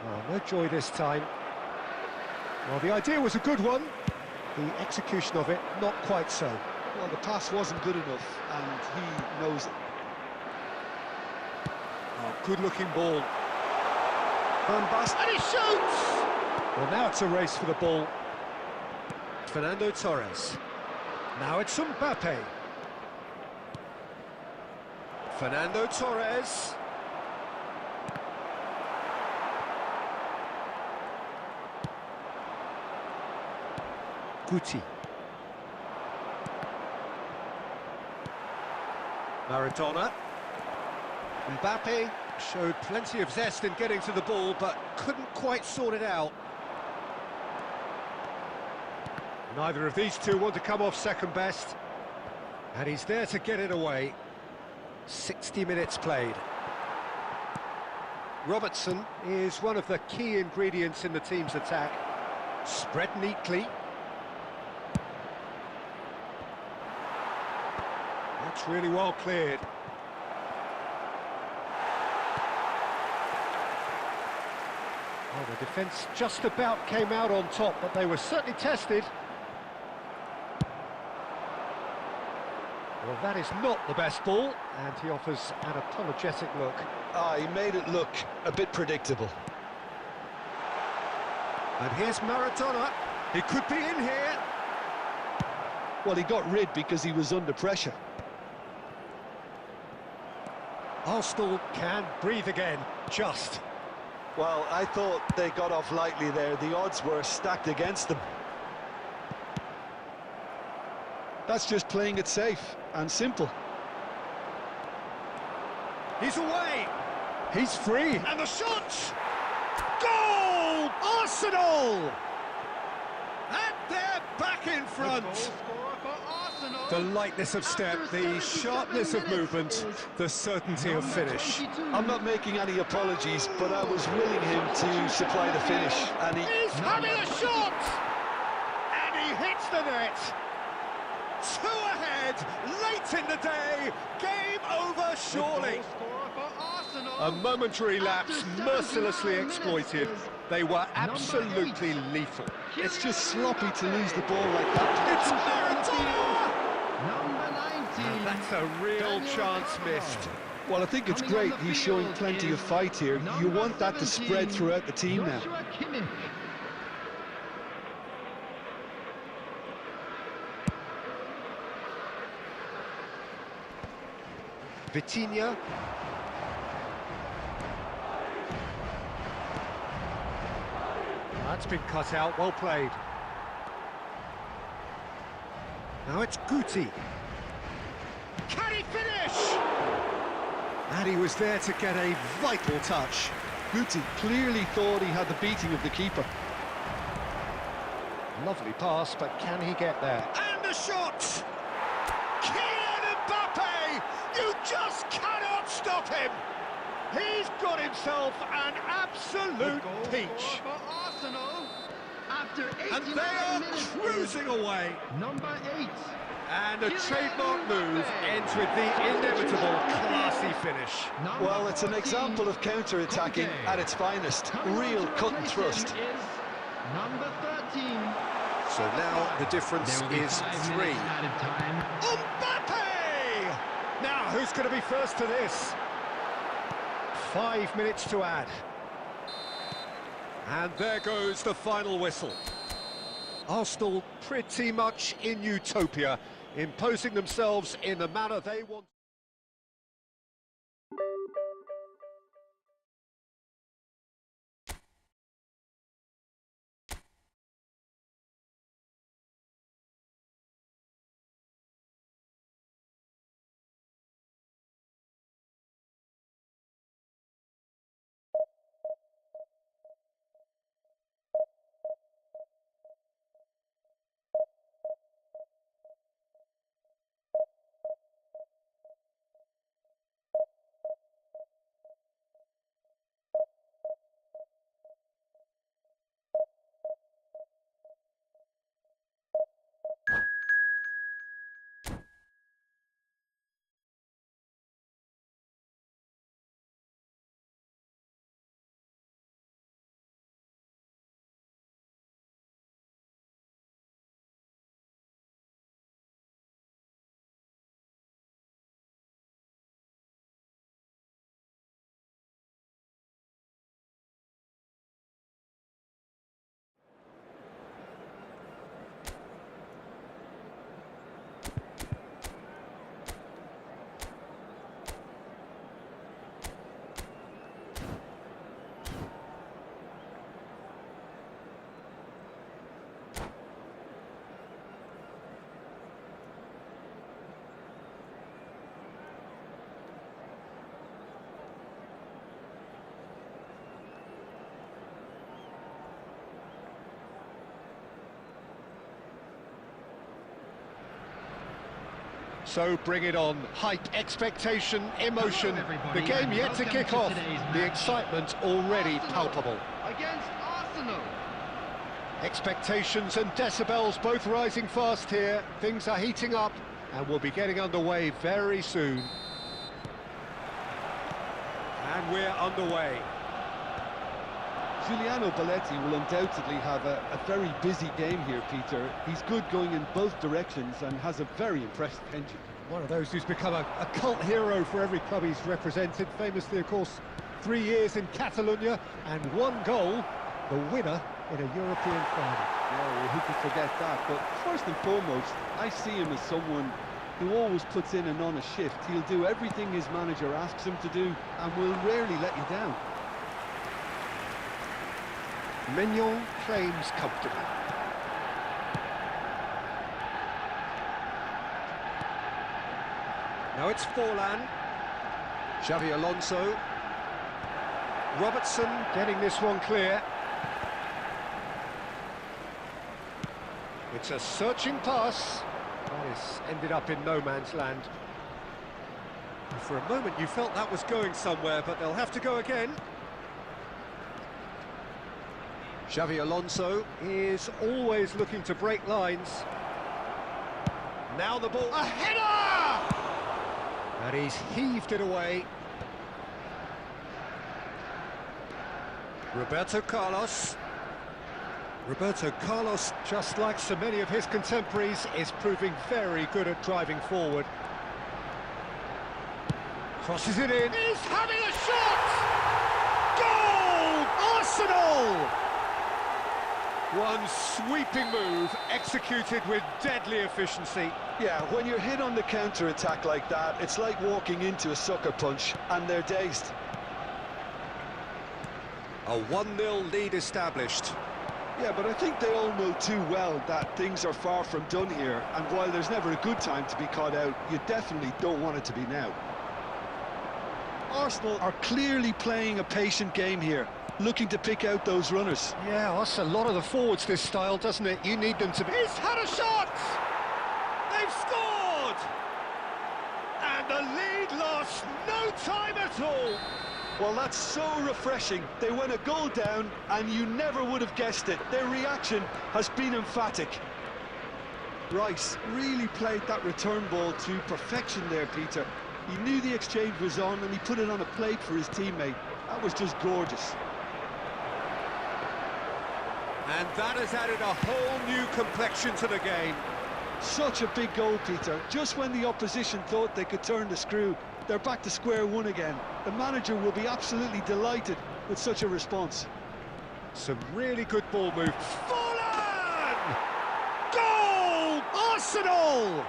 Oh, no joy this time. Well, the idea was a good one. The execution of it, not quite so. Well, the pass wasn't good enough, and he knows it. Oh, good-looking ball. Van Basten, and he shoots! Well, now it's a race for the ball. Fernando Torres. Now it's Mbappe. Fernando Torres. Guti. Maradona. Mbappe showed plenty of zest in getting to the ball, but couldn't quite sort it out. Neither of these two want to come off second best. And he's there to get it away. 60 minutes played. Robertson is one of the key ingredients in the team's attack. Spread neatly. That's really well cleared. Oh, the defence just about came out on top, but they were certainly tested. Well, that is not the best ball, and he offers an apologetic look. He made it look a bit predictable. And here's Maradona. He could be in here. Well, he got rid because he was under pressure. Arsenal can breathe again, just. Well, I thought they got off lightly there. The odds were stacked against them. That's just playing it safe and simple. He's away. He's free. And the shot! Goal! Arsenal! And they're back in front. The lightness of step, the sharpness of movement, the certainty of finish. I'm not making any apologies, but I was willing him to supply the finish. And he's having a shot! And he hits the net. 2 ahead, late in the day, game over surely. A momentary lapse mercilessly exploited. They were absolutely lethal. It's just sloppy to lose the ball like that. It's Maradona! Number team. That's a real chance missed. Well, I think it's great he's showing plenty of fight here. You want that to spread throughout the team now. Vitinha. That's been cut out, well played. Now it's Guti. Can he finish? And he was there to get a vital touch. Guti clearly thought he had the beating of the keeper. Lovely pass, but can he get there? And a shot! Kylian Mbappe! You just cannot stop him! He's got himself an absolute peach. For Arsenal after 89 And they are minutes. cruising away. Number 8. And a trademark move ends with the inevitable classy finish. Well, it's an example of counter-attacking at its finest. Real cut and thrust. Number 13. So now the difference There will be is 5 3. minutes added time. Mbappe! Now, who's going to be first to this? 5 minutes to add. And there goes the final whistle. Arsenal pretty much in utopia, imposing themselves in the manner they want. So bring it on. Hype, expectation, emotion. Hello, everybody, The game and yet to welcome kick to off. today's The match. excitement already Arsenal palpable. Against Arsenal. Expectations and decibels both rising fast here. Things are heating up and we'll be getting underway very soon. And we're underway. Giuliano Belletti will undoubtedly have a very busy game here, Peter. He's good going in both directions and has a very impressive engine. One of those who's become a cult hero for every club he's represented. Famously, of course, 3 years in Catalonia and 1 goal, the winner in a European final. Yeah, well, who could forget that? But first and foremost, I see him as someone who always puts in an honest shift. He'll do everything his manager asks him to do and will rarely let you down. Mignon claims comfortably. Now it's Forlan. Xavi Alonso. Robertson getting this one clear. It's a searching pass. That is ended up in no man's land. And for a moment you felt that was going somewhere, but they'll have to go again. Xavi Alonso is always looking to break lines. Now the ball... A header! And he's heaved it away. Roberto Carlos. Roberto Carlos, just like so many of his contemporaries, is proving very good at driving forward. Crosses it in. He's having a shot! Goal! Arsenal! One sweeping move, executed with deadly efficiency. Yeah, when you're hit on the counter-attack like that, it's like walking into a sucker punch, and they're dazed. A 1-0 lead established. Yeah, but I think they all know too well that things are far from done here, and while there's never a good time to be caught out, you definitely don't want it to be now. Arsenal are clearly playing a patient game here, looking to pick out those runners. Yeah, that's a lot of the forwards, this style, doesn't it? You need them to be... He's had a shot! They've scored! And the lead lost no time at all! Well, that's so refreshing. They went a goal down, and you never would have guessed it. Their reaction has been emphatic. Rice really played that return ball to perfection there, Peter. He knew the exchange was on, and he put it on a plate for his teammate. That was just gorgeous. And that has added a whole new complexion to the game. Such a big goal, Peter. Just when the opposition thought they could turn the screw, they're back to square one again. The manager will be absolutely delighted with such a response. Some really good ball move. Fallen! Goal! Arsenal!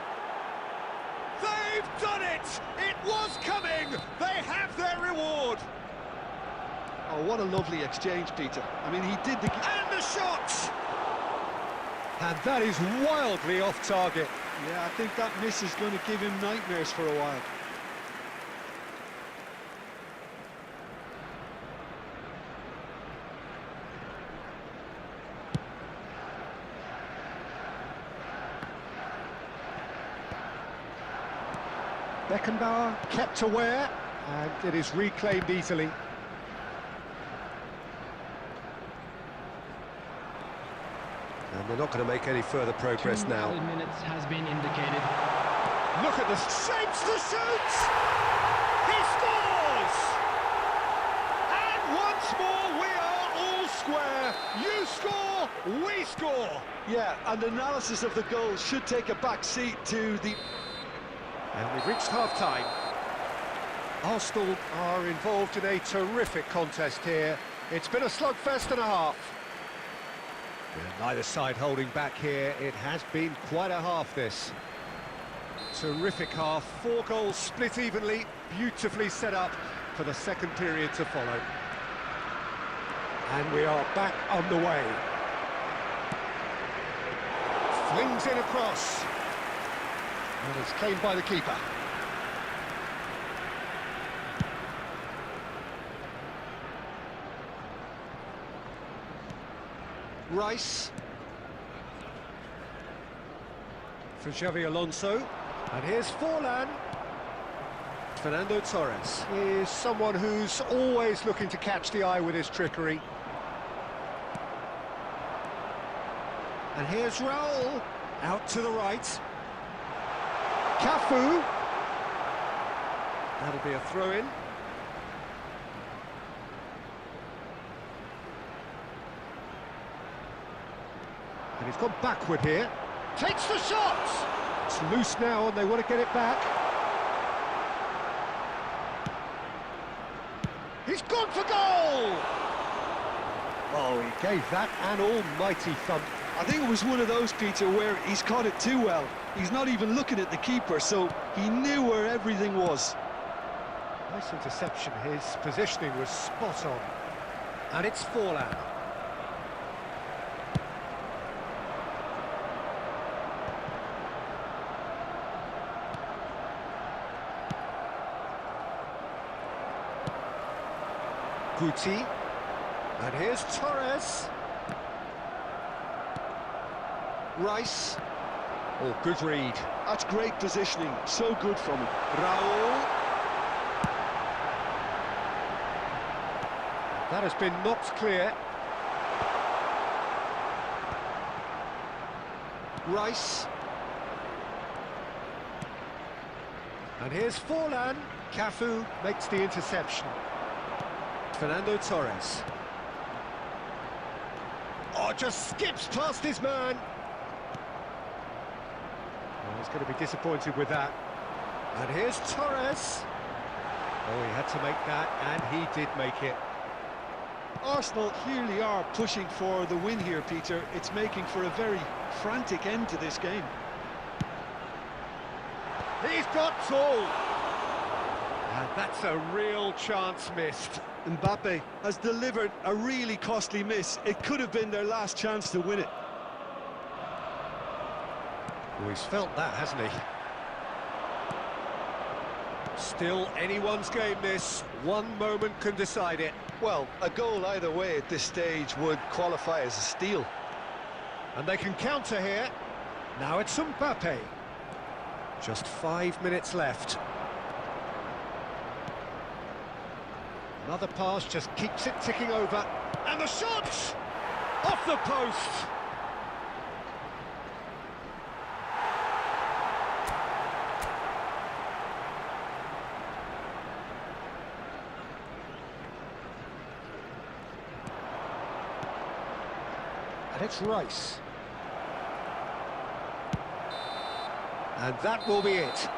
They've done it! It was coming! They have their reward! Oh, what a lovely exchange, Peter. I mean, he did the... And the shot! And that is wildly off target. Yeah, I think that miss is going to give him nightmares for a while. Beckenbauer kept aware, and it is reclaimed easily. And they're not going to make any further progress 2 now. added minutes has been indicated. Look at the shapes to shoot! He scores! And once more we are all square. You score, we score. Yeah, and analysis of the goal should take a back seat to the... And we've reached half-time. Arsenal are involved in a terrific contest here. It's been a slugfest and a half. And neither side holding back here. It has been quite a half, this. Terrific half. 4 goals split evenly. Beautifully set up for the second period to follow. And we are back on the way. Flings in across. And it's claimed by the keeper. Rice. For Xavi Alonso. And here's Forlan. Fernando Torres is someone who's always looking to catch the eye with his trickery. And here's Raul. Out to the right. Cafu. That'll be a throw-in. And he's gone backward here. Takes the shot! It's loose now and they want to get it back. He's gone for goal! Oh, he gave that an almighty thump. I think it was one of those, Peter, where he's caught it too well. He's not even looking at the keeper, so he knew where everything was. Nice interception. His positioning was spot on. And it's Forlan. Guti. And here's Torres. Rice. Oh, good read. That's great positioning. So good from him. Raul. That has been knocked clear. Rice. And here's Forlan. Cafu makes the interception. Fernando Torres. Oh, just skips past his man. Oh, he's going to be disappointed with that. And here's Torres. Oh, he had to make that, and he did make it. Arsenal clearly are pushing for the win here, Peter. It's making for a very frantic end to this game. He's got tall. And that's a real chance missed. Mbappe has delivered a really costly miss. It could have been their last chance to win it. Oh, he's felt that, hasn't he? Still anyone's game, this. One moment can decide it. Well, a goal either way at this stage would qualify as a steal. And they can counter here. Now it's Mbappe. Just 5 minutes left. Another pass just keeps it ticking over. And the shot! Off the post! And it's Rice. And that will be it.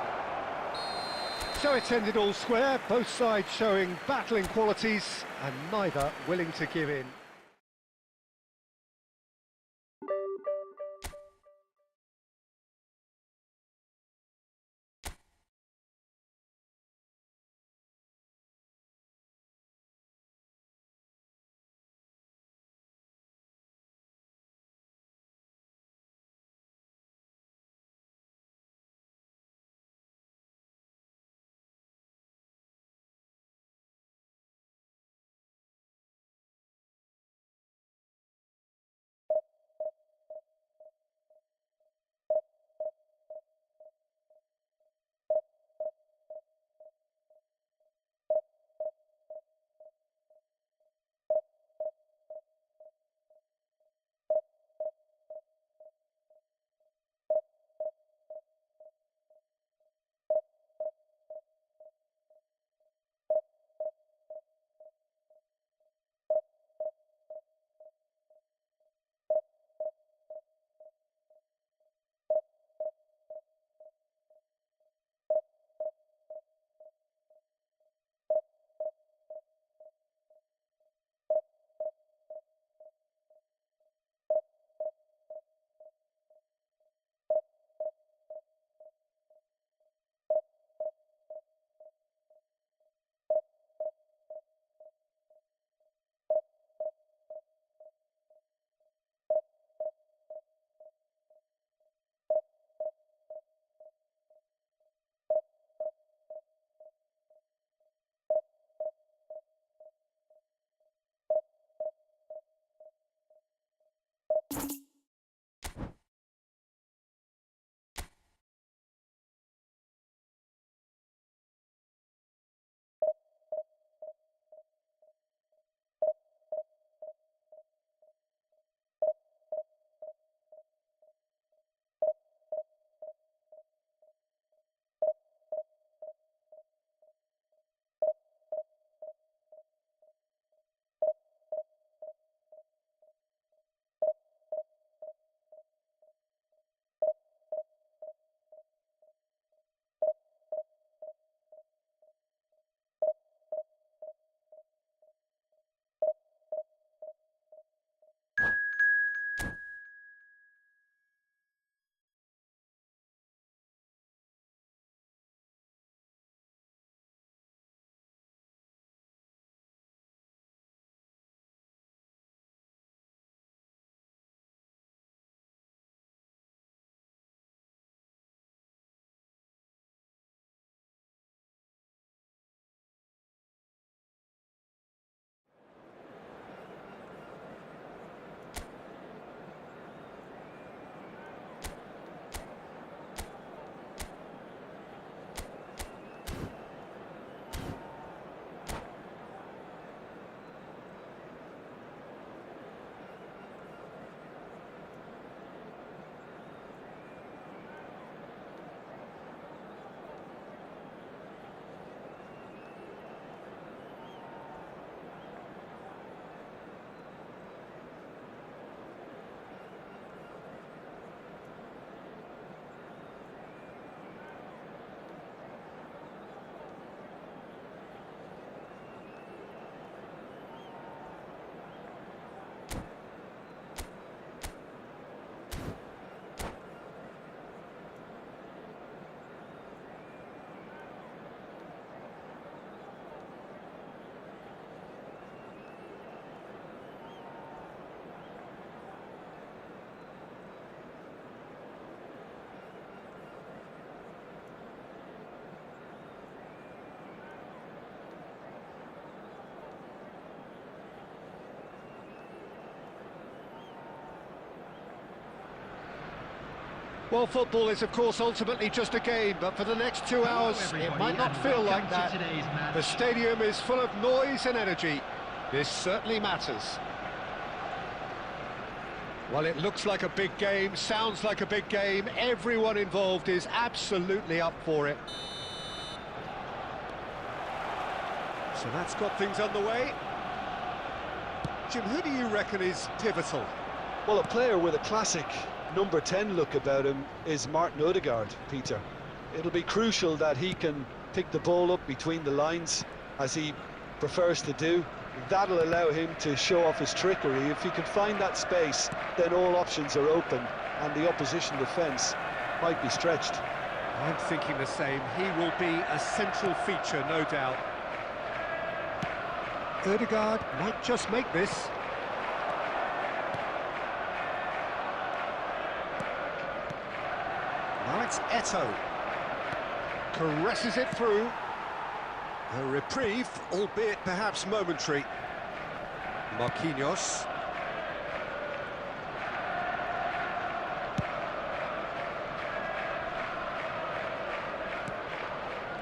So it's ended all square, both sides showing battling qualities and neither willing to give in. Well, football is, of course, ultimately just a game, but for the next 2 hours, it might not feel like that. The stadium is full of noise and energy. This certainly matters. Well, it looks like a big game, sounds like a big game. Everyone involved is absolutely up for it. So that's got things underway. Jim, who do you reckon is pivotal? Well, a player with a classic number 10 look about him is Martin Odegaard, Peter. It'll be crucial that he can pick the ball up between the lines, as he prefers to do. That'll allow him to show off his trickery. If he can find that space, then all options are open, and the opposition defence might be stretched. I'm thinking the same. He will be a central feature, no doubt. Odegaard might just make this. Now it's Eto'o. Caresses it through. A reprieve, albeit perhaps momentary. Marquinhos.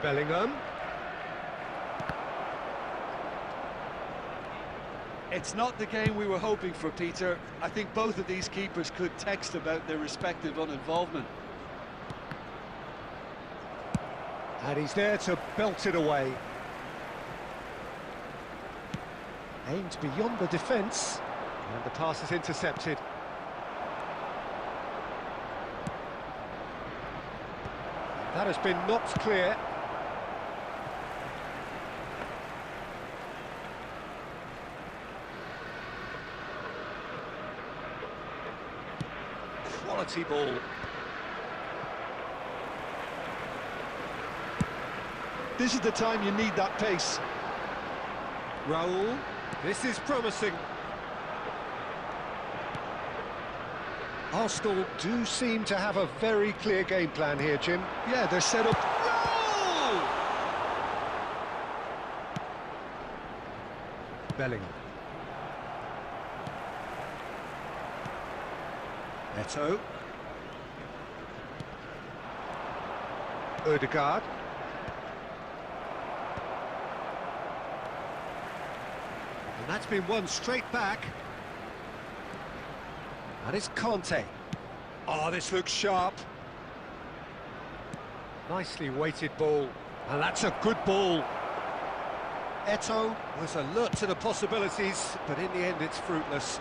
Bellingham. It's not the game we were hoping for, Peter. I think both of these keepers could text about their respective uninvolvement. And he's there to belt it away. Aimed beyond the defence. And the pass is intercepted. That has been knocked clear. Quality ball. This is the time you need that pace. Raul, this is promising. Arsenal do seem to have a very clear game plan here, Jim. Yeah, they're set up. Raul! Bellingham. Eto'o. Odegaard. And that's been won straight back. And it's Conte. Oh, this looks sharp. Nicely weighted ball. And that's a good ball. Eto'o was alert to the possibilities, but in the end it's fruitless.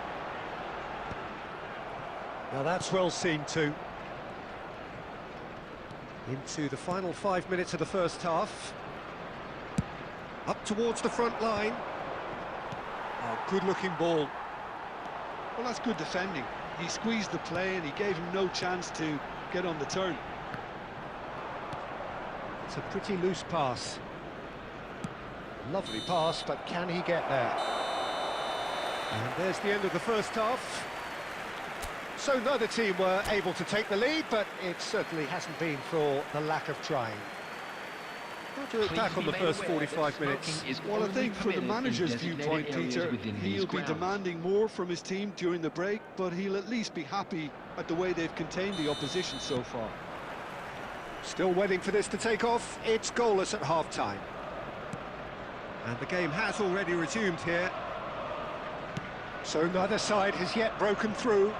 Now that's well seen too. Into the final 5 minutes of the first half. Up towards the front line. Oh, good-looking ball. Well, that's good defending. He squeezed the play and he gave him no chance to get on the turn. It's a pretty loose pass. Lovely pass, but can he get there? And there's the end of the first half. So neither team were able to take the lead, but it certainly hasn't been for the lack of trying. How do you look back on the first 45 minutes? Well, I think from the manager's viewpoint, Peter, he'll be demanding more from his team during the break, but he'll at least be happy at the way they've contained the opposition so far. Still waiting for this to take off. It's goalless at half-time. And the game has already resumed here. So neither side has yet broken through.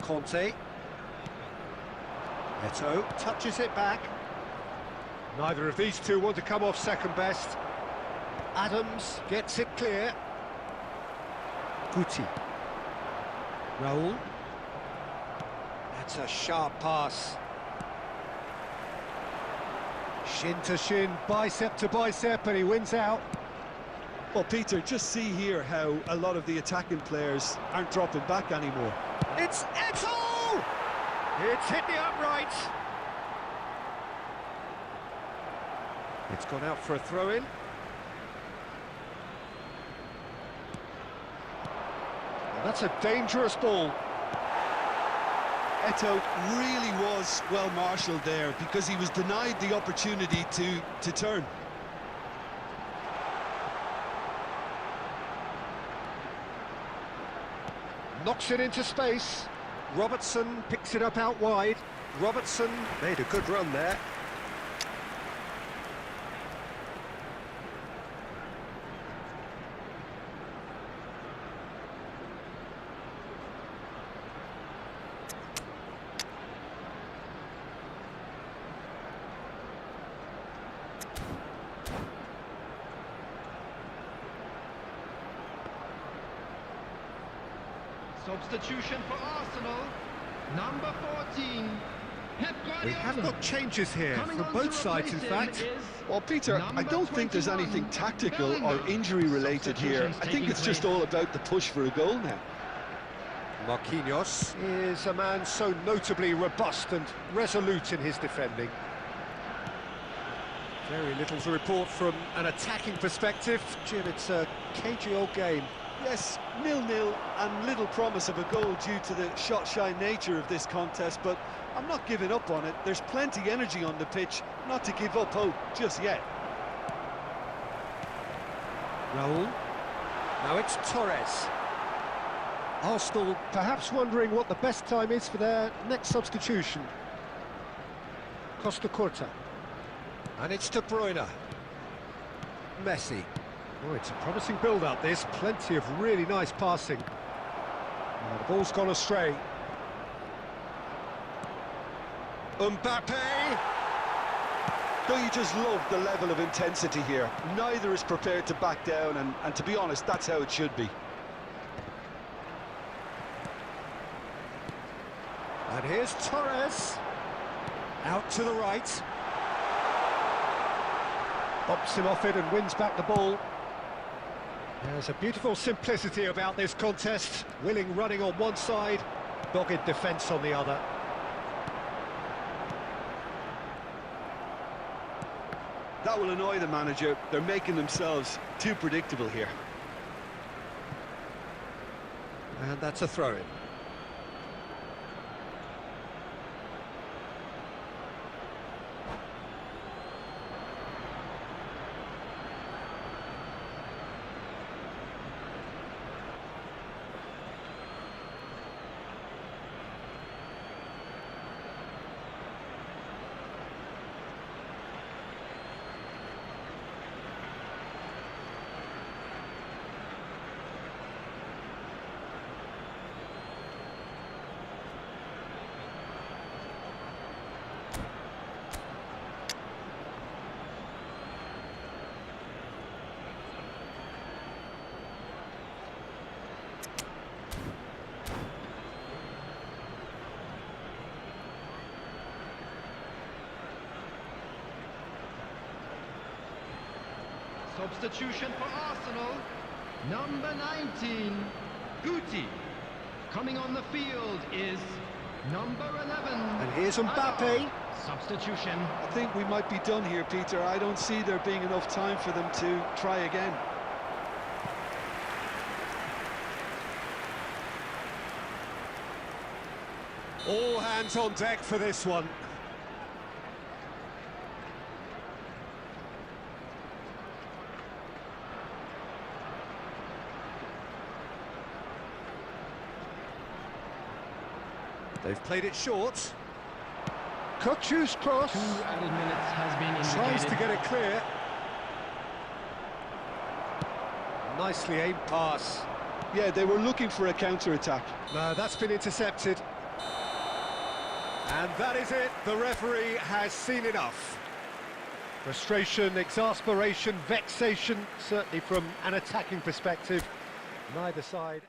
Conte. Eto'o touches it back. Neither of these two want to come off second best. Adams gets it clear. Guti. Raul. That's a sharp pass. Shin to shin, bicep to bicep, and he wins out. Well, Peter, just see here how a lot of the attacking players aren't dropping back anymore. It's Eto'o! It's hit the upright. It's gone out for a throw-in. That's a dangerous ball. Eto'o really was well marshalled there because he was denied the opportunity to turn. knocks it into space. Robertson picks it up out wide. Robertson made a good run there. Substitution for Arsenal, number 14. Pep Guardiola. We have got changes here from both sides, in fact. Well, Peter, I don't think there's anything tactical or injury-related here. I think it's just all about the push for a goal now. Marquinhos is a man so notably robust and resolute in his defending. Very little to report from an attacking perspective. Jim, it's a cagey old game. Yes, 0-0 and little promise of a goal due to the shot-shy nature of this contest, but I'm not giving up on it. There's plenty energy on the pitch, not to give up hope just yet. Raul. Now it's Torres. Arsenal perhaps wondering what the best time is for their next substitution. Costa Curta. And it's De Bruyne. Messi. Oh, it's a promising build-up, this. Plenty of really nice passing. The ball's gone astray. Mbappe! Don't you just love the level of intensity here? Neither is prepared to back down, and to be honest, that's how it should be. And here's Torres. Out to the right. Bumps him off it and wins back the ball. There's a beautiful simplicity about this contest. Willing running on one side, dogged defence on the other. That will annoy the manager. They're making themselves too predictable here. And that's a throw-in. Substitution for Arsenal, number 19, Guti. Coming on the field is number 11. And here's Mbappe. Substitution. I think we might be done here, Peter. I don't see there being enough time for them to try again. All hands on deck for this one. They've played it short. Kochu's cross. 2 added minutes has been indicated. Tries to get it clear. Nicely aimed pass. Yeah, they were looking for a counter-attack. No, that's been intercepted. And that is it. The referee has seen enough. Frustration, exasperation, vexation, certainly from an attacking perspective. Neither side.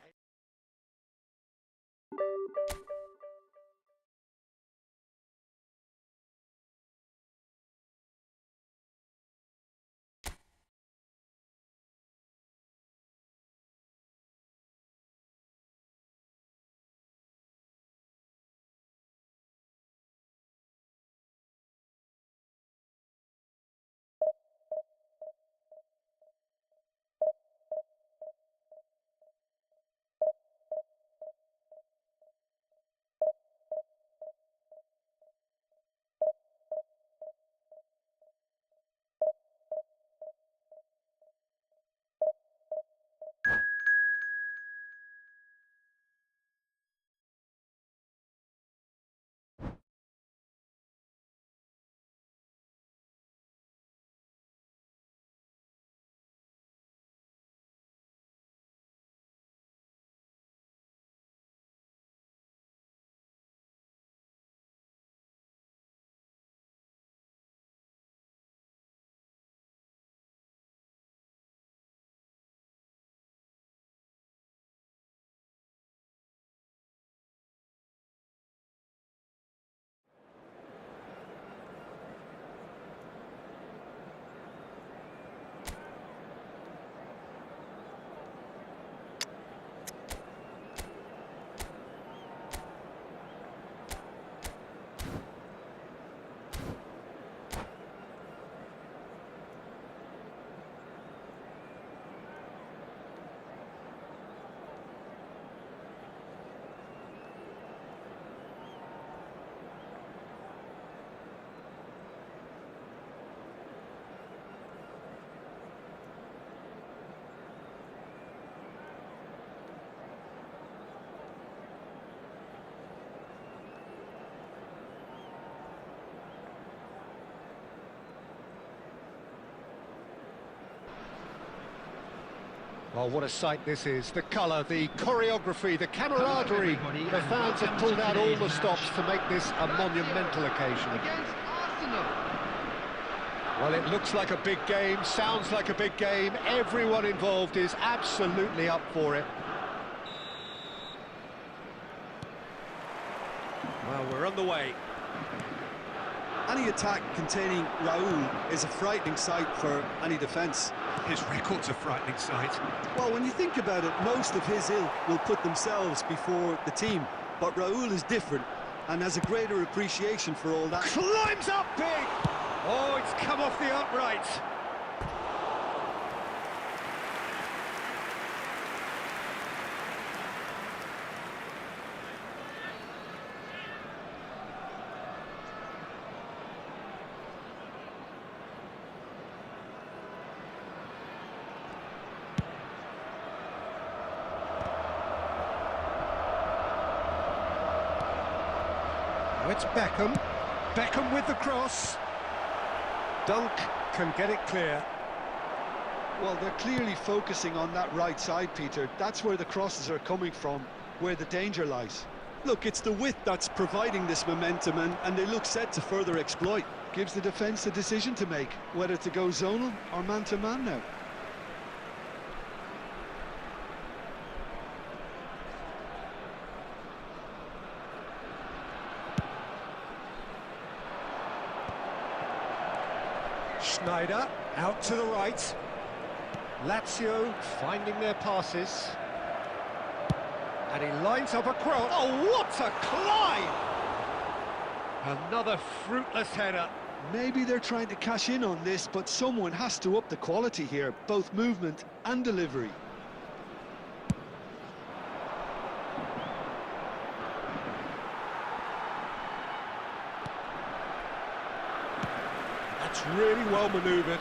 Oh, what a sight this is. The colour, the choreography, the camaraderie. The fans have pulled out all the stops to make this a monumental occasion. Against Arsenal. Well, it looks like a big game, sounds like a big game. Everyone involved is absolutely up for it. Well, we're on the way. Any attack containing Raul is a frightening sight for any defence. His record's a frightening sight. Well, when you think about it, most of his ilk will put themselves before the team. But Raul is different and has a greater appreciation for all that. Climbs up big! Oh, it's come off the upright. Now it's Beckham. Beckham with the cross. Dunk can get it clear. Well, they're clearly focusing on that right side, Peter. That's where the crosses are coming from, where the danger lies. Look, it's the width that's providing this momentum, and they look set to further exploit. Gives the defence a decision to make, whether to go zonal or man-to-man now. Schneider out to the right. Lazio finding their passes. And he lines up a cross. Oh, what a climb! Another fruitless header. Maybe they're trying to cash in on this, but someone has to up the quality here, both movement and delivery. That's really well manoeuvred.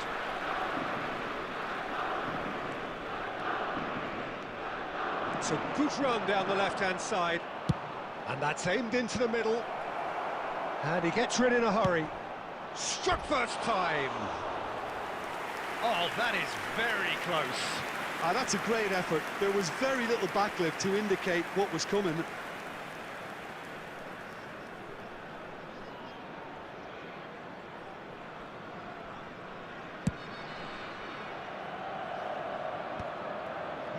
It's a good run down the left-hand side. And that's aimed into the middle. And he gets rid in a hurry. Struck first time. Oh, that is very close. Ah, that's a great effort. There was very little backlift to indicate what was coming.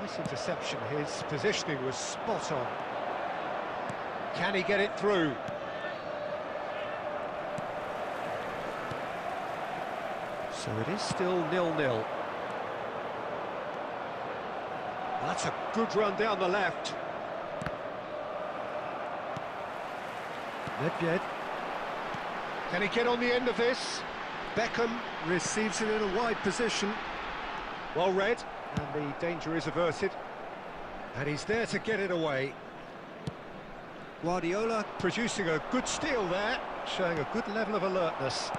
Nice interception. His positioning was spot on. Can he get it through? So it is still 0-0. That's a good run down the left. Nedved. Can he get on the end of this? Beckham receives it in a wide position. Well read, and the danger is averted. And he's there to get it away. Guardiola producing a good steal there, showing a good level of alertness.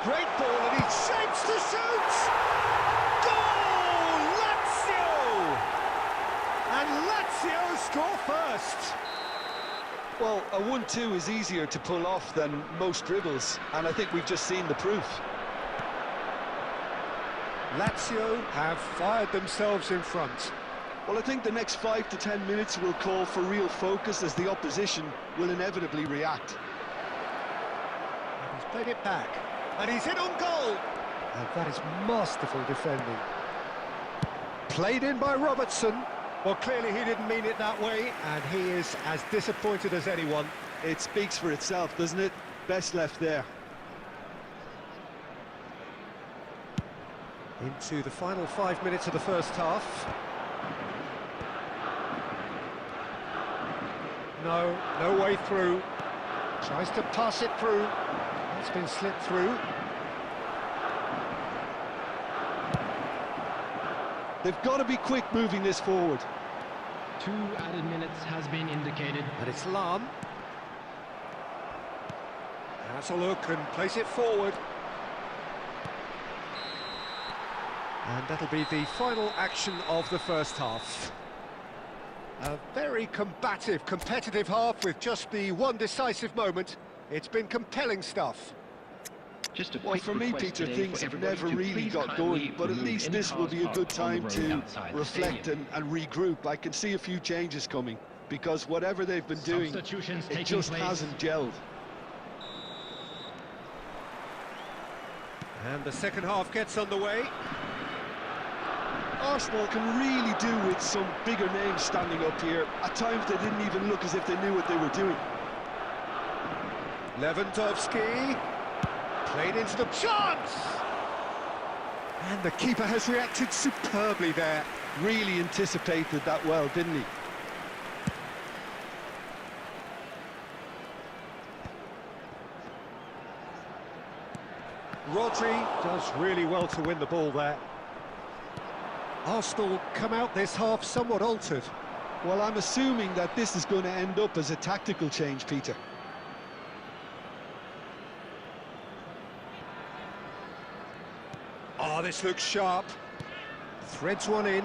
Great ball, and he shapes to shoot! Goal! Lazio! And Lazio score first! Well, a 1-2 is easier to pull off than most dribbles, and I think we've just seen the proof. Lazio have fired themselves in front. Well, I think the next 5 to 10 minutes will call for real focus as the opposition will inevitably react. And he's played it back. And he's in on goal! And that is masterful defending. Played in by Robertson. Well, clearly he didn't mean it that way, and he is as disappointed as anyone. It speaks for itself, doesn't it? Best left there. Into the final 5 minutes of the first half. No way through. Tries to pass it through. It's been slipped through. They've got to be quick moving this forward. 2 added minutes has been indicated. And it's Lam. Has a look and plays it forward. And that'll be the final action of the first half. A very combative, competitive half with just the one decisive moment. It's been compelling stuff. Just a Well, quick for me, request Peter, today things for have everybody never to really please got kindly going, but at remove least any this will cars be a good parked on the time road to outside the reflect stadium. and regroup. I can see a few changes coming, because whatever they've been doing, Substitutions it taking just place. hasn't gelled. And the second half gets underway. Arsenal can really do with some bigger names standing up here. At times they didn't even look as if they knew what they were doing. Lewandowski played into the chance, and the keeper has reacted superbly there. Really anticipated that well, didn't he? Rodri does really well to win the ball there. Arsenal come out this half somewhat altered. Well, I'm assuming that this is going to end up as a tactical change, Peter. Oh, this looks sharp. Threads one in.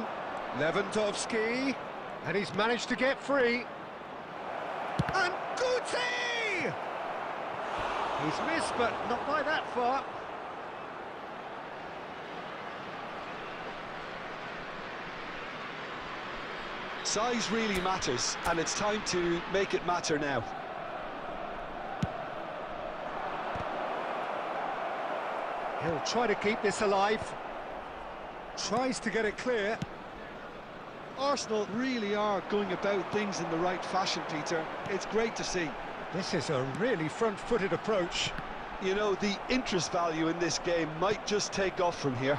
Lewandowski, and he's managed to get free. And Guti! He's missed, but not by that far. Size really matters, and it's time to make it matter now. He'll try to keep this alive. Tries to get it clear. Arsenal really are going about things in the right fashion, Peter. It's great to see. This is a really front-footed approach. You know, the interest value in this game might just take off from here.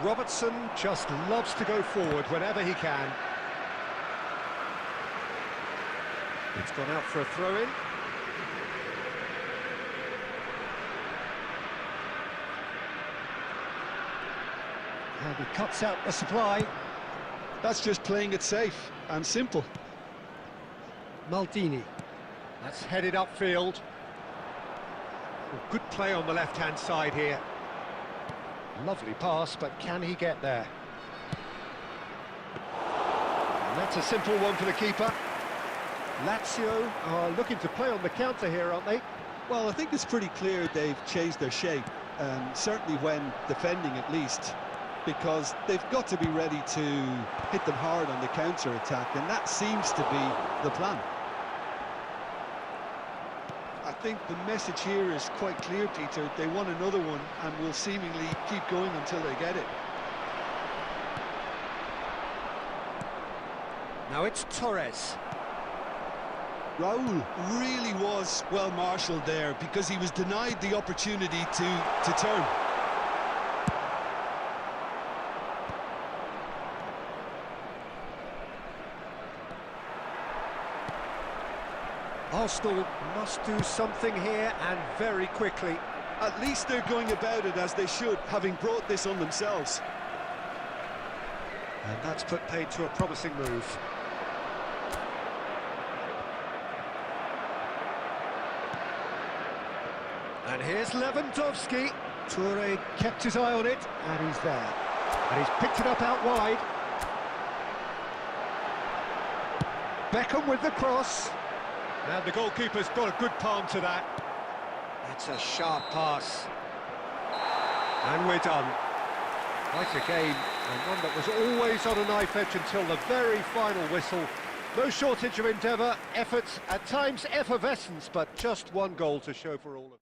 Robertson just loves to go forward whenever he can. It's gone out for a throw-in. And he cuts out the supply. That's just playing it safe and simple. Maldini. That's headed upfield. Well, good play on the left-hand side here. Lovely pass, but can he get there? And that's a simple one for the keeper. Lazio are looking to play on the counter here, aren't they? Well, I think it's pretty clear they've changed their shape, certainly when defending at least, because they've got to be ready to hit them hard on the counter-attack, and that seems to be the plan. I think the message here is quite clear, Peter. They want another one and will seemingly keep going until they get it. Now it's Torres. Raul really was well marshalled there because he was denied the opportunity to turn. Arsenal must do something here, and very quickly. At least they're going about it as they should, having brought this on themselves. And that's put paid to a promising move. And here's Lewandowski. Toure kept his eye on it, and he's there. And he's picked it up out wide. Beckham with the cross. And the goalkeeper's got a good palm to that. That's a sharp pass. And we're done. Quite a game, and one that was always on a knife edge until the very final whistle. No shortage of endeavour, efforts, at times effervescence, but just one goal to show for all of it.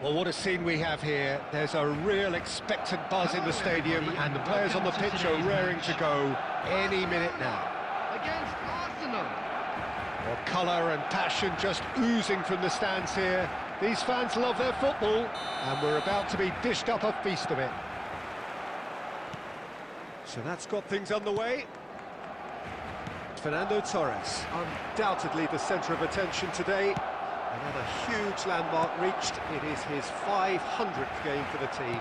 Well, what a scene we have here. There's a real expectant buzz in the stadium, and the players on the pitch are raring to go any minute now. Against Arsenal. Well, colour and passion just oozing from the stands here. These fans love their football, and we're about to be dished up a feast of it. So that's got things underway. Fernando Torres, undoubtedly the centre of attention today. Another huge landmark reached. It is his 500th game for the team.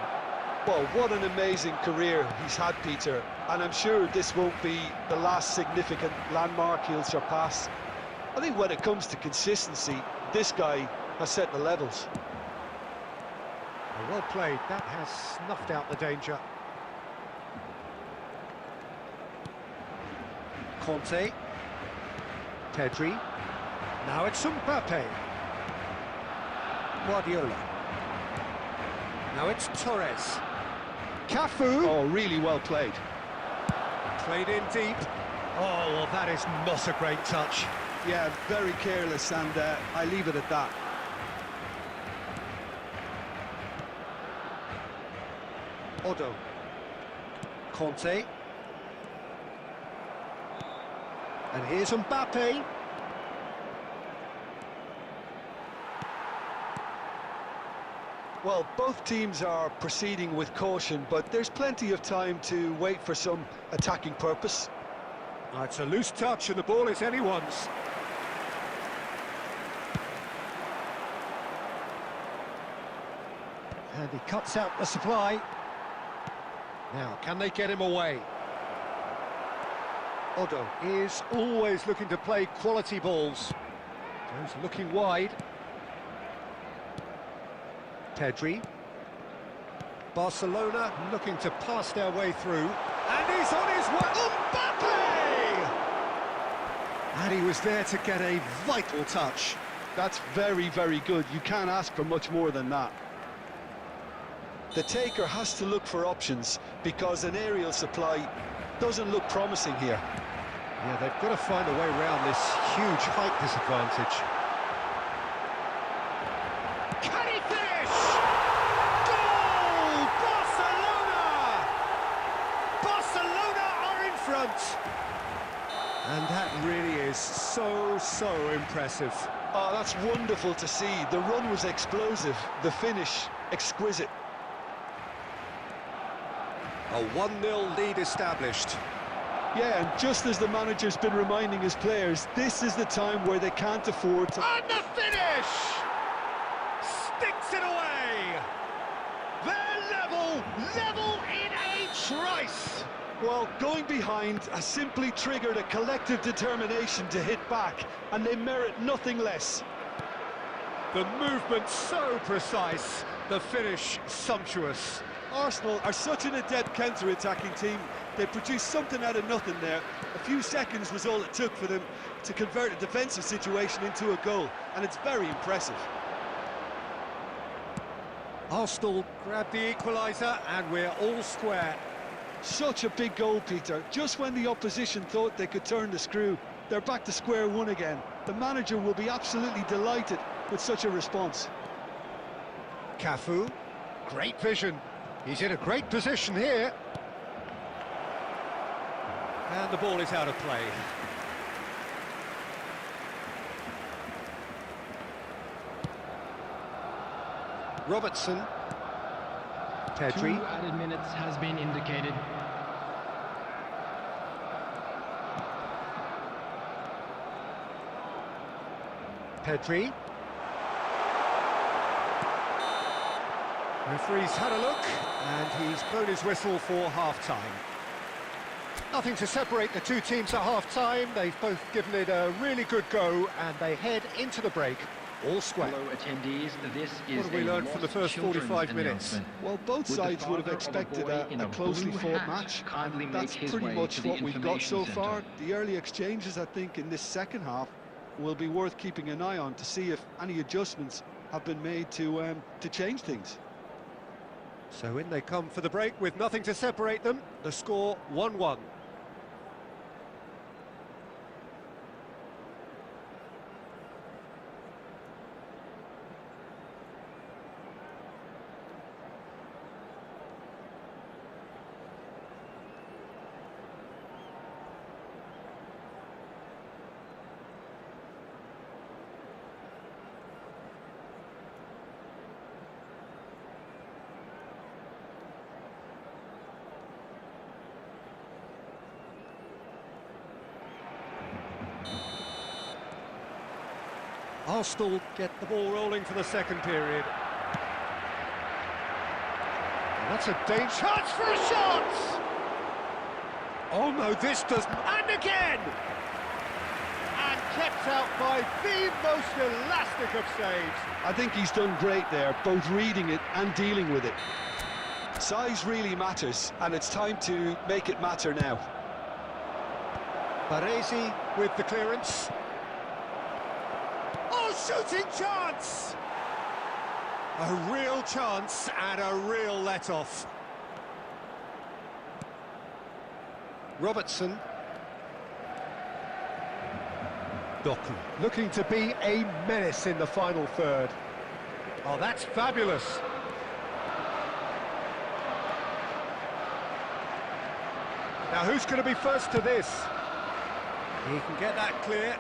Well, what an amazing career he's had, Peter, and I'm sure this won't be the last significant landmark he'll surpass. I think when it comes to consistency, this guy has set the levels. Well played, that has snuffed out the danger. Conte, Pedri, now it's Mbappe. Guardiola. Now it's Torres. Cafu. Oh, really well played. Played in deep. Oh, well, that is not a great touch. Yeah, very careless, and I leave it at that. Odo. Conte. And here's Mbappe. Well, both teams are proceeding with caution, but there's plenty of time to wait for some attacking purpose. It's a loose touch and the ball is anyone's. And he cuts out the supply. Now, can they get him away? Odo is always looking to play quality balls. Goes looking wide. Pedri. Barcelona looking to pass their way through. And he's on his way. Mbappe! And he was there to get a vital touch. That's very, very good. You can't ask for much more than that. The taker has to look for options because an aerial supply doesn't look promising here. Yeah, they've got to find a way around this huge height disadvantage. Can he finish? Goal! Barcelona! Barcelona are in front! And that really is so impressive. Oh, that's wonderful to see. The run was explosive, the finish exquisite. A 1-0 lead established. Yeah, and just as the manager's been reminding his players, this is the time where they can't afford to... And the finish! Sticks it away! They're level in a trice! Well, going behind has simply triggered a collective determination to hit back, and they merit nothing less. The movement so precise, the finish sumptuous. Arsenal are such an adept counter-attacking team. They produced something out of nothing there. A few seconds was all it took for them to convert a defensive situation into a goal, and it's very impressive. Arsenal grabbed the equaliser, and we're all square. Such a big goal, Peter. Just when the opposition thought they could turn the screw, they're back to square one again. The manager will be absolutely delighted with such a response. Cafu, great vision. He's in a great position here. And the ball is out of play. Robertson. Pedri. 2 added minutes has been indicated. Pedri. Referee's had a look, and he's blown his whistle for half-time. Nothing to separate the two teams at half-time. They've both given it a really good go, and they head into the break all square. Hello attendees, this is What have we learned from the first 45 minutes? Well, both sides would have expected a closely fought match. That's pretty much what we've got so far. The early exchanges, I think, in this second half will be worth keeping an eye on to see if any adjustments have been made to change things. So in they come for the break with nothing to separate them. The score 1-1. Arsenal get the ball rolling for the second period. And that's a danger. Chance for a shot! Oh no, this doesn't. And again! And kept out by the most elastic of saves. I think he's done great there, both reading it and dealing with it. Size really matters, and it's time to make it matter now. Baresi with the clearance. Oh, shooting chance! A real chance and a real let-off. Robertson. Doku looking to be a menace in the final third. Oh, that's fabulous. Now, who's going to be first to this? He can get that clear.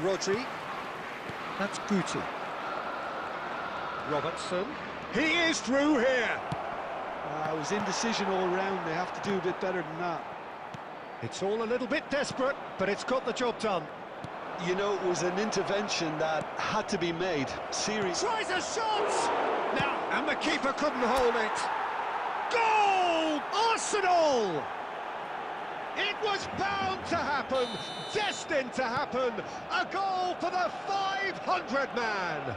Rodri. That's Guti. Robertson. He is through here. It was indecision all round. They have to do a bit better than that. It's all a little bit desperate, but it's got the job done. You know, it was an intervention that had to be made. Serious. Tries a shot! Now, and the keeper couldn't hold it. Goal! Arsenal! It was bound to happen, destined to happen. A goal for the 500 man.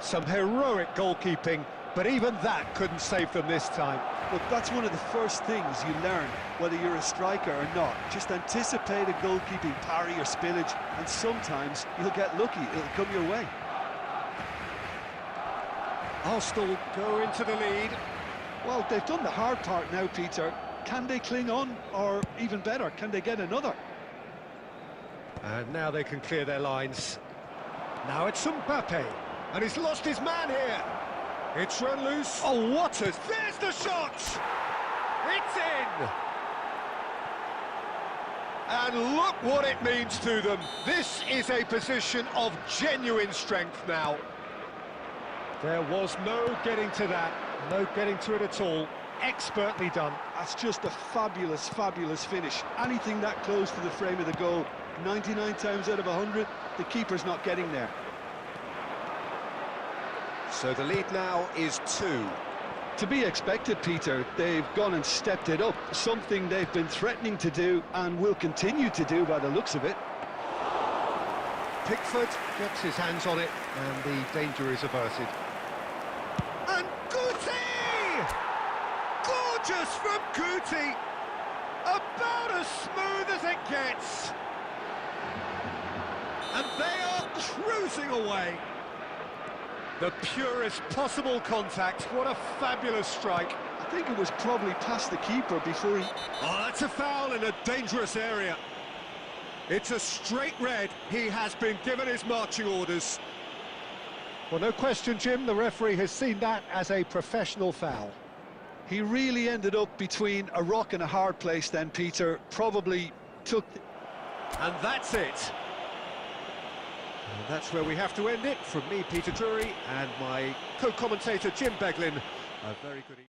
Some heroic goalkeeping, but even that couldn't save them this time. Look, that's one of the first things you learn, whether you're a striker or not. Just anticipate a goalkeeping parry or spillage, and sometimes you'll get lucky, it'll come your way. Arsenal go into the lead. Well, they've done the hard part now, Peter. Can they cling on, or even better, can they get another? And now they can clear their lines. Now it's Mbappe, and he's lost his man here. It's run loose. Oh, what a... There's the shot! It's in! And look what it means to them. This is a position of genuine strength now. There was no getting to that, no getting to it at all. Expertly done. That's just a fabulous, fabulous finish. Anything that close to the frame of the goal, 99 times out of 100, the keeper's not getting there. So the lead now is 2. To be expected, Peter. They've gone and stepped it up, something they've been threatening to do and will continue to do by the looks of it. Pickford gets his hands on it and the danger is averted. And Guti! Gorgeous from Guti! About as smooth as it gets! And they are cruising away. The purest possible contact. What a fabulous strike. I think it was probably past the keeper before he... Oh, that's a foul in a dangerous area. It's a straight red. He has been given his marching orders. Well, no question, Jim, the referee has seen that as a professional foul. He really ended up between a rock and a hard place then, Peter. Probably took... And that's it. And that's where we have to end it. From me, Peter Drury, and my co-commentator, Jim Beglin. A very good evening.